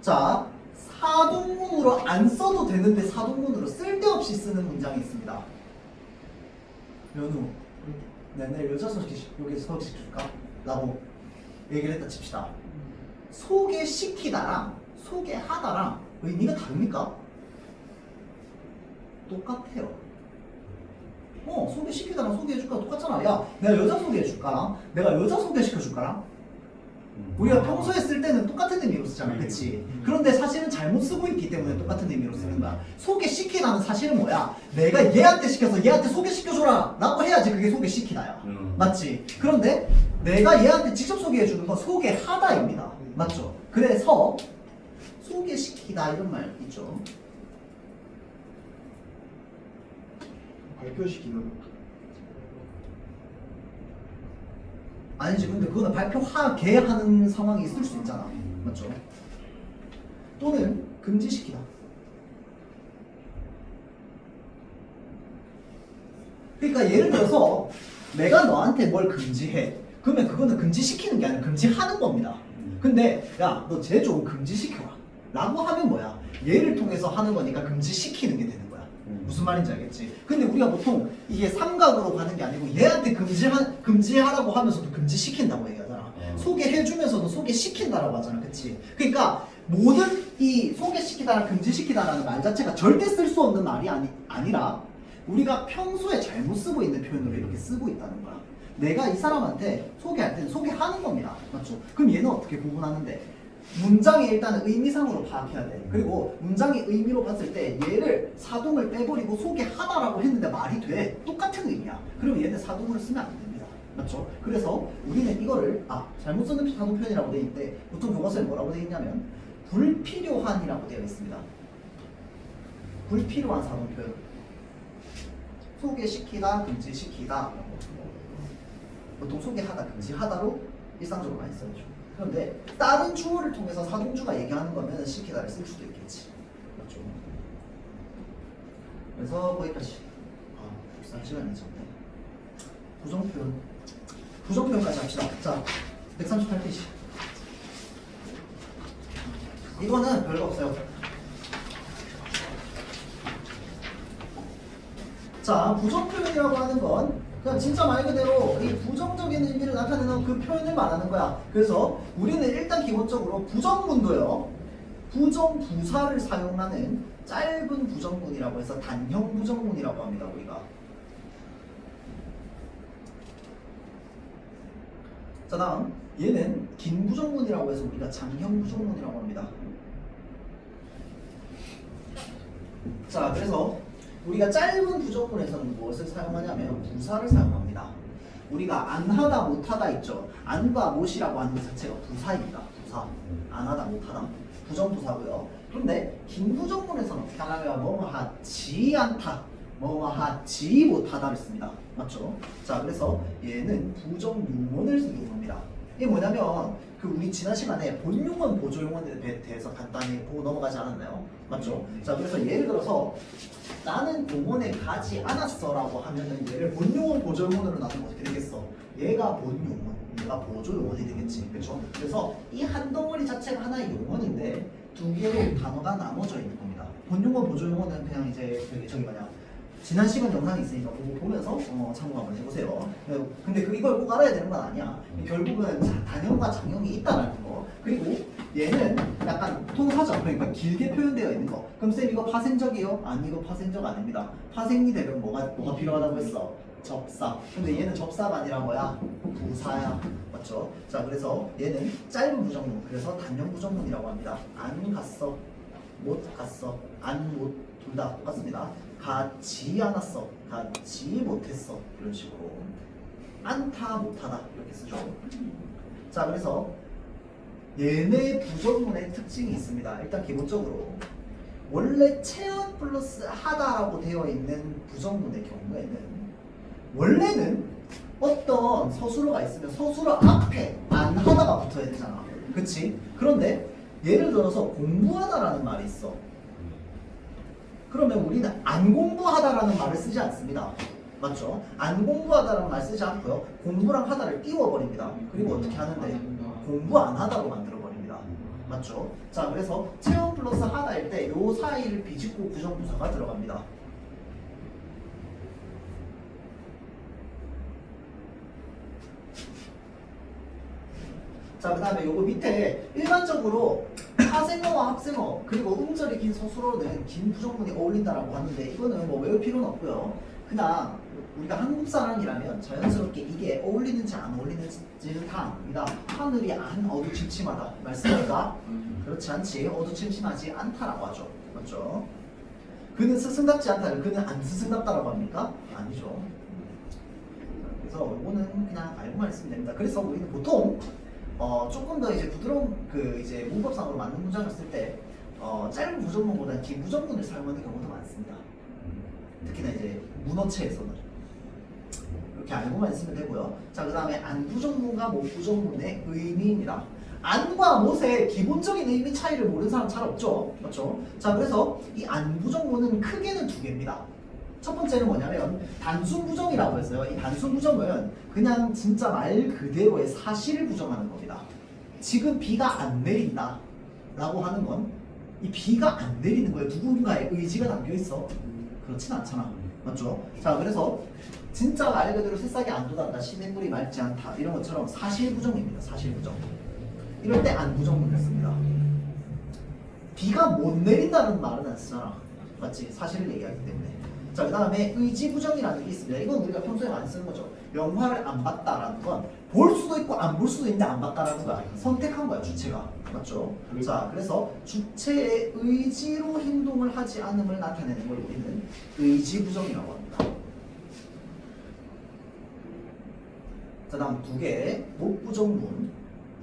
자, 사동문으로 안 써도 되는데 사동문으로 쓸데없이 쓰는 문장이 있습니다. 연우, 내일 여자 여기서 소개시켜줄까? 라고 얘기를 했다 칩시다. 소개시키다랑 소개하다랑 의미가 다릅니까? 똑같아요. 소개시키다랑 소개해줄까 똑같잖아. 야, 내가 여자 소개해줄까랑 내가 여자 소개시켜줄까랑 우리가 평소에 쓸 때는 똑같은 의미로 쓰잖아, 그치? 그런데 사실은 잘못 쓰고 있기 때문에 똑같은 의미로 쓰는 거야. 소개시키다는 사실은 뭐야? 내가 얘한테 시켜서 얘한테 소개시켜줘라 라고 해야지 그게 소개시키다야. 맞지? 그런데 내가 얘한테 직접 소개해주는 건 소개하다입니다. 맞죠? 그래서 소개시키다 이런 말 있죠. 발표시키는 아니지, 근데 그거는 발표하게 하는 상황이 있을 수 있잖아. 맞죠? 또는 금지시키다. 그러니까 예를 들어서 내가 너한테 뭘 금지해. 그러면 그거는 금지시키는 게 아니라 금지하는 겁니다. 근데 야, 너 쟤 좀 금지시켜라 라고 하면 뭐야? 얘를 통해서 하는 거니까 금지시키는 게 되는 거야. 무슨 말인지 알겠지? 근데 우리가 보통 이게 삼각으로 가는 게 아니고 얘한테 금지하라고 하면서도 금지시킨다고 얘기하잖아. 소개해주면서도 소개시킨다라고 하잖아. 그치? 그러니까 모든 이 소개시키다랑 금지시키다라는 말 자체가 절대 쓸 수 없는 말이 아니라 우리가 평소에 잘못 쓰고 있는 표현으로 이렇게 쓰고 있다는 거야. 내가 이 사람한테 소개할 때는 소개하는 겁니다. 맞죠? 그럼 얘는 어떻게 구분하는데? 문장의 일단은 의미상으로 파악해야 돼. 그리고 문장의 의미로 봤을 때 얘를 사동을 빼버리고 소개하다라고 했는데 말이 돼. 똑같은 의미야. 그럼 얘는 사동으로 쓰면 안 됩니다. 맞죠? 그래서 우리는 이거를 잘못 쓰는 사동 표현이라고 되어 있는데 보통 교과서에 뭐라고 되어 있냐면 불필요한이라고 되어 있습니다. 불필요한 사동 표현. 소개시키다, 금지시키다. 보통 소개하다, 금지하다로 일상적으로 많이 써야죠. 그런데 다른 주어를 통해서 사동주가 얘기하는 거면 시키다를 쓸 수도 있겠지. 맞죠? 그래서 거기까지. 불쌍한 시간이 있었네. 부정표현까지 합시다. 자, 138페이지. 이거는 별거 없어요. 자, 부정표현이라고 하는 건 그냥 진짜 말 그대로 이 부정적인 의미를 나타내는 그 표현을 말하는 거야. 그래서 우리는 일단 기본적으로 부정문도요, 부정부사를 사용하는 짧은 부정문이라고 해서 단형 부정문이라고 합니다. 우리가 자 다음 얘는 긴 부정문이라고 해서 우리가 장형 부정문이라고 합니다. 자 그래서 우리가 짧은 부정문에서는 무엇을 사용하냐면 부사를 사용합니다. 우리가 안하다 못하다 있죠. 안과 못이라고 하는 것 자체가 부사입니다. 부사. 안하다 못하다 부정부사고요. 그런데 긴 부정문에서는 어떻게 하냐면 뭐뭐 하지 않다 뭐뭐 하지 못하다를 씁니다. 맞죠? 자 그래서 얘는 부정유문을 이용합니다. 이게 뭐냐면 그 우리 지난 시간에 본용문 보조용문에 대해서 간단히 보고 넘어가지 않았나요? 맞죠? 자 그래서 예를 들어서 나는 용문에 가지 않았어 라고 하면은 얘를 본용문 보조용문으로 나누면 어떻게 되겠어? 얘가 본용문, 얘가 보조용문이 되겠지. 그렇죠? 그래서 이 한 덩어리 자체가 하나의 용문인데 두 개로 단어가 나눠져 있는 겁니다. 본용문 보조용문은 그냥 이제 저기 뭐냐 지난 시간 영상이 있으니까 그거 보면서 참고 한번 해보세요. 근데 이걸 꼭 알아야 되는 건 아니야. 결국은 단형과 장형이 있다는 거. 그리고 얘는 약간 통사적, 그러니까 길게 표현되어 있는 거. 그럼 쌤 이거 파생적이요? 아니 이거 파생적 아닙니다. 파생이 되면 뭐가 필요하다고 했어? 접사. 근데 얘는 접사가 아니라 뭐야? 부사야. 맞죠? 자 그래서 얘는 짧은 부정문, 그래서 단형 부정문이라고 합니다. 안 갔어, 못 갔어, 안 못 둘 다 똑같습니다. 가지 않았어, 가지 못했어, 이런 식으로. 않다 못하다 이렇게 쓰죠. 자 그래서 얘네 부정문의 특징이 있습니다. 일단 기본적으로 원래 체언 플러스 하다라고 되어 있는 부정문의 경우에는 원래는 어떤 서술어가 있으면 서술어 앞에 안 하다가 붙어야 되잖아. 그치? 그런데 예를 들어서 공부하다라는 말이 있어. 그러면 우리는 안 공부하다라는 말을 쓰지 않습니다. 맞죠? 안 공부하다라는 말 쓰지 않고요. 공부랑 하다를 띄워버립니다. 그리고 어떻게 하는데? 공부 안 하다로 만들어버립니다. 맞죠? 자 그래서 체험 플러스 하다일 때 요 사이를 비집고 부정부사가 들어갑니다. 자 그 다음에 요거 밑에 일반적으로 하생어와 합생어 그리고 음절이 긴 서술어는 긴 부정문이 어울린다라고 하는데 이거는 뭐 외울 필요는 없고요. 그냥 우리가 한국 사람이라면 자연스럽게 이게 어울리는지 안 어울리는지는 다 압니다. 하늘이 안 어두침침하다 말씀할까? 그렇지 않지. 어두침침하지 않다라고 하죠. 맞죠? 그는 스승답지 않다를 그는 안 스승답다라고 합니까? 아니죠. 그래서 이거는 그냥 알고만 있으면 됩니다. 그래서 우리는 보통 조금 더 이제 부드러운 그 이제 문법상으로 맞는 문장을 쓸 때 짧은 부정문보다는 긴 부정문을 사용하는 경우도 많습니다. 특히나 이제 문어체에서는 이렇게 알고만 있으면 되고요. 자 그 다음에 안 부정문과 못 부정문의 의미입니다. 안과 못의 기본적인 의미 차이를 모르는 사람 잘 없죠, 맞죠? 자 그래서 이 안 부정문은 크게는 두 개입니다. 첫 번째는 뭐냐면 단순 부정이라고 해서요. 이 단순 부정은 그냥 진짜 말 그대로의 사실을 부정하는 겁니다. 지금 비가 안 내린다 라고 하는 건 이 비가 안 내리는 거에 누군가의 의지가 담겨 있어? 그렇진 않잖아. 맞죠? 자 그래서 진짜 말 그대로 새싹이 안 돋았다, 시냇물이 맑지 않다 이런 것처럼 사실 부정입니다. 사실 부정. 이럴 때 안 부정문을 씁니다. 비가 못 내린다는 말은 안 쓰잖아. 맞지? 사실을 얘기하기 때문에. 자, 그 다음에 의지부정이라는 게 있습니다. 이건 우리가 평소에 많이 쓰는 거죠. 영화를 안 봤다라는 건 볼 수도 있고 안 볼 수도 있는데 안 봤다라는 거야. 선택한 거야, 주체가. 맞죠? 자, 그래서 주체의 의지로 행동을 하지 않음을 나타내는 걸 우리는 의지부정이라고 합니다. 자, 다음 두 개, 목부정문.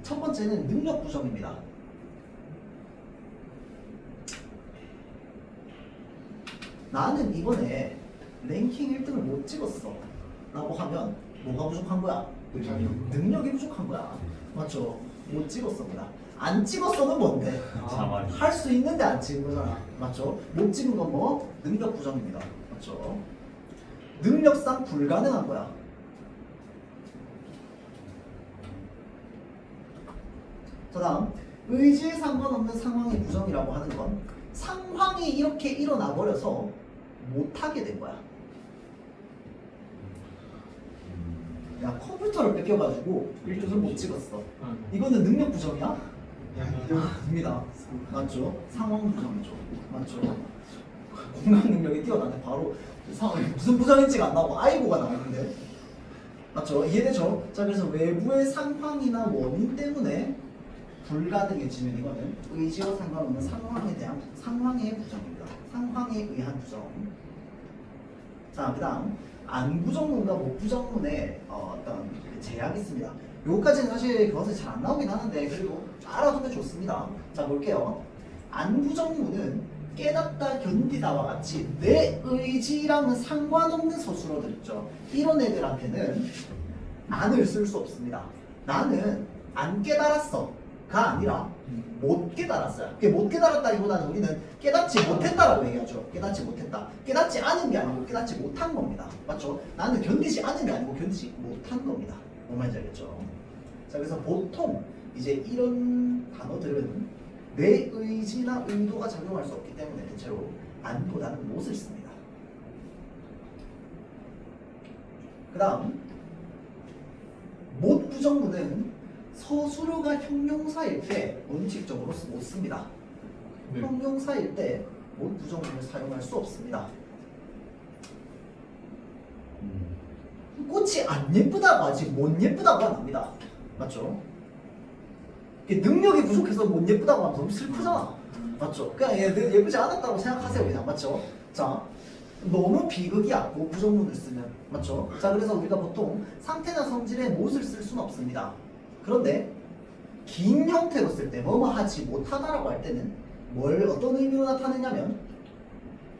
첫 번째는 능력부정입니다. 나는 이번에 랭킹 1등을 못 찍었어 라고 하면 뭐가 부족한 거야? 능력이 부족한 거야. 맞죠? 못 찍었습니다. 안 찍었어는 뭔데? 자만이. 할 수 있는데 안 찍은 거잖아. 맞죠? 못 찍은 건 뭐? 능력 부정입니다. 맞죠? 능력상 불가능한 거야. 자 다음 의지에 상관없는 상황의 부정이라고 하는 건 상황이 이렇게 일어나 버려서 못하게 된 거야. 야 컴퓨터를 뺏겨가지고 일주를 못 찍었어. 이거는 능력 부정이야? 아닙니다. 맞죠? 상황 부정이죠. 맞죠? 공감 능력이 뛰어나네. 바로 상황이 무슨 부정인지가 안 나오고 아이고가 나오는데. 맞죠? 이해되죠? 자, 그래서 외부의 상황이나 원인 때문에 불가능해지면 이거는 의지와 상관없는 상황에 대한 상황의 부정입니다. 상황에 의한 부정. 자, 그다음 안부정문과 목부정문의 어떤 제약이 있습니다. 요거까지는 사실 교과서에 잘 안 나오긴 하는데 그래도 알아두면 좋습니다. 자, 볼게요. 안부정문은 깨닫다, 견디다와 같이 내 의지랑은 상관없는 서술어들 있죠. 이런 애들한테는 안을 쓸 수 없습니다. 나는 안 깨달았어 가 아니라 못 깨달았어요. 못 깨달았다기보다는 우리는 깨닫지 못했다라고 얘기하죠. 깨닫지 못했다. 깨닫지 않은 게 아니고 깨닫지 못한 겁니다. 맞죠? 나는 견디지 않은 게 아니고 견디지 못한 겁니다. 뭔 말인지 알겠죠? 자, 그래서 보통 이제 이런 단어들은 내 의지나 의도가 작용할 수 없기 때문에 대체로 안보다는 못을 씁니다. 그 다음 못 부정문은 서술어가 형용사일 때 원칙적으로 못 씁니다. 네. 형용사일 때 못 부정문을 사용할 수 없습니다. 꽃이 안 예쁘다고 하지 못 예쁘다고 안 합니다. 맞죠? 이게 능력이 부족해서 못 예쁘다고 하면 너무 슬프잖아. 맞죠? 그냥 얘 예쁘지 않았다고 생각하세요 그냥. 맞죠? 자, 너무 비극이야 못 부정문을 쓰면. 맞죠? 자, 그래서 우리가 보통 상태나 성질에 못을 쓸 수는 없습니다. 그런데 긴 형태로 쓸 때 뭐뭐 하지 못하다라고 할 때는 어떤 의미로 나타내냐면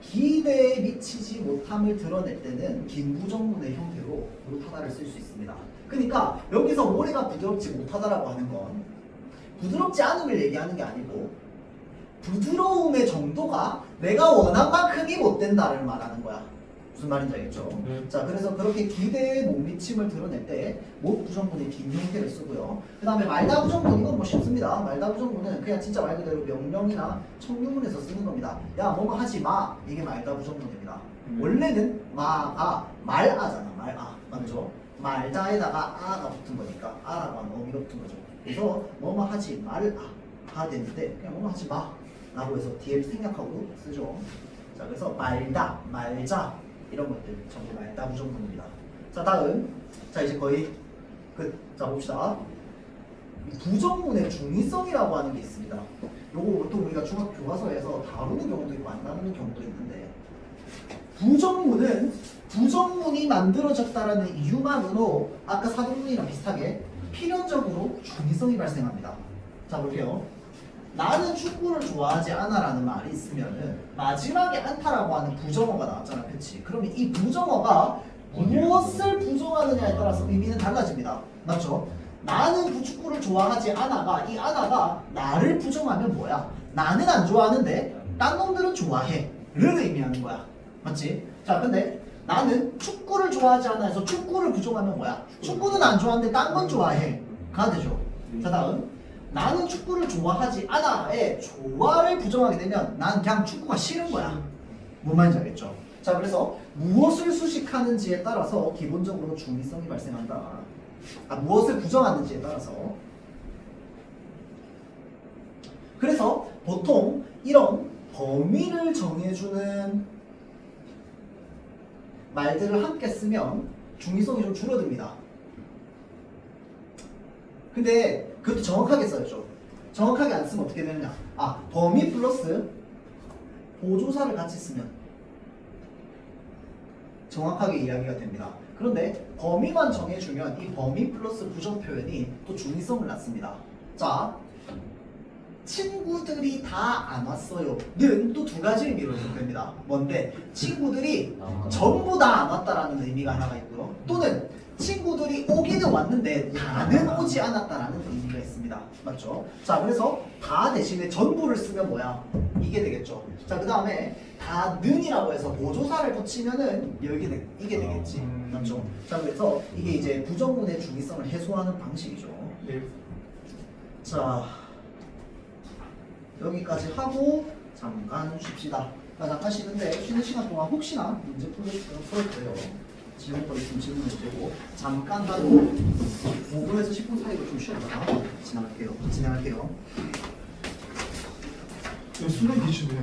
기대에 미치지 못함을 드러낼 때는 긴 부정문의 형태로 못하다를 쓸 수 있습니다. 그러니까 여기서 모래가 부드럽지 못하다라고 하는 건 부드럽지 않음을 얘기하는 게 아니고 부드러움의 정도가 내가 원한 만큼이 못 된다를 말하는 거야. 무슨 말인지 알겠죠? 자, 그래서 그렇게 기대에 못 미침을 드러낼 때 못 부정문의 긴 형태를 쓰고요. 그 다음에 말다 부정문, 이건 뭐 쉽습니다. 말다 부정문은 그냥 진짜 말 그대로 명령이나 청유문에서 쓰는 겁니다. 야, 뭐뭐 하지 마. 이게 말다 부정문입니다. 원래는 마가 말아잖아. 말아. 맞죠? 말다에다가 아가 붙은 거니까 아라고 하는 어미가 붙은 거죠. 그래서 뭐뭐 하지 말아가 되는데 그냥 뭐뭐 하지 마 라고 해서 뒤에 생략하고 쓰죠. 자, 그래서 말다, 말자 이런 것들 전부 말다 부정문입니다. 자, 다음. 자, 이제 거의 끝. 자, 봅시다. 부정문의 중의성이라고 하는 게 있습니다. 요거 보통 우리가 중학 교과서에서 다루는 경우도 있고 안 다루는 경우도 있는데 부정문이 만들어졌다라는 이유만으로 아까 사동문이랑 비슷하게 필연적으로 중의성이 발생합니다. 자, 볼게요. 나는 축구를 좋아하지 않아라는 말이 있으면은 마지막에 않다라고 하는 부정어가 나왔잖아. 그치? 그러면 이 부정어가 무엇을 부정하느냐에 따라서 의미는 달라집니다. 맞죠? 나는 축구를 좋아하지 않아가 이 않아가 나를 부정하면 뭐야? 나는 안 좋아하는데 딴 놈들은 좋아해 를 의미하는 거야. 맞지? 자, 근데 나는 축구를 좋아하지 않아 해서 축구를 부정하면 뭐야? 축구는 안 좋아하는데 딴 건 좋아해 가 되죠. 자, 다음. 나는 축구를 좋아하지 않아의 좋아를 부정하게 되면 난 그냥 축구가 싫은 거야. 뭔 말인지 알겠죠? 자, 그래서 무엇을 수식하는지에 따라서 기본적으로 중의성이 발생한다. 무엇을 부정하는지에 따라서. 그래서 보통 이런 범위를 정해주는 말들을 함께 쓰면 중의성이 좀 줄어듭니다. 근데 그것도 정확하게 써야죠. 정확하게 안 쓰면 어떻게 되느냐? 범위 플러스 보조사를 같이 쓰면 정확하게 이야기가 됩니다. 그런데 범위만 정해주면 이 범위 플러스 부정 표현이 또 중의성을 낳습니다. 자, 친구들이 다 안 왔어요는 또 두 가지 의미로 해석됩니다. 뭔데? 친구들이 전부 다 안 왔다라는 의미가 하나가 있고요. 또는 친구들이 오기는 왔는데 다는 오지 않았다라는 의미가 있습니다. 맞죠? 자, 그래서 다 대신에 전부를 쓰면 뭐야? 이게 되겠죠. 자, 그 다음에 다는이라고 해서 보조사를 붙이면은 이게 되겠지. 맞죠? 자, 그래서 이게 이제 부정문의 중의성을 해소하는 방식이죠. 네. 자, 여기까지 하고 잠깐 쉽시다. 잠깐 쉬는데 쉬는 시간 동안 혹시나 문제 풀을 거예요. 질문 거 있으면 질문해도 되고 잠깐 하고 5분에서 10분 사이로 좀 쉬었다가 진행할게요. 수능 기준에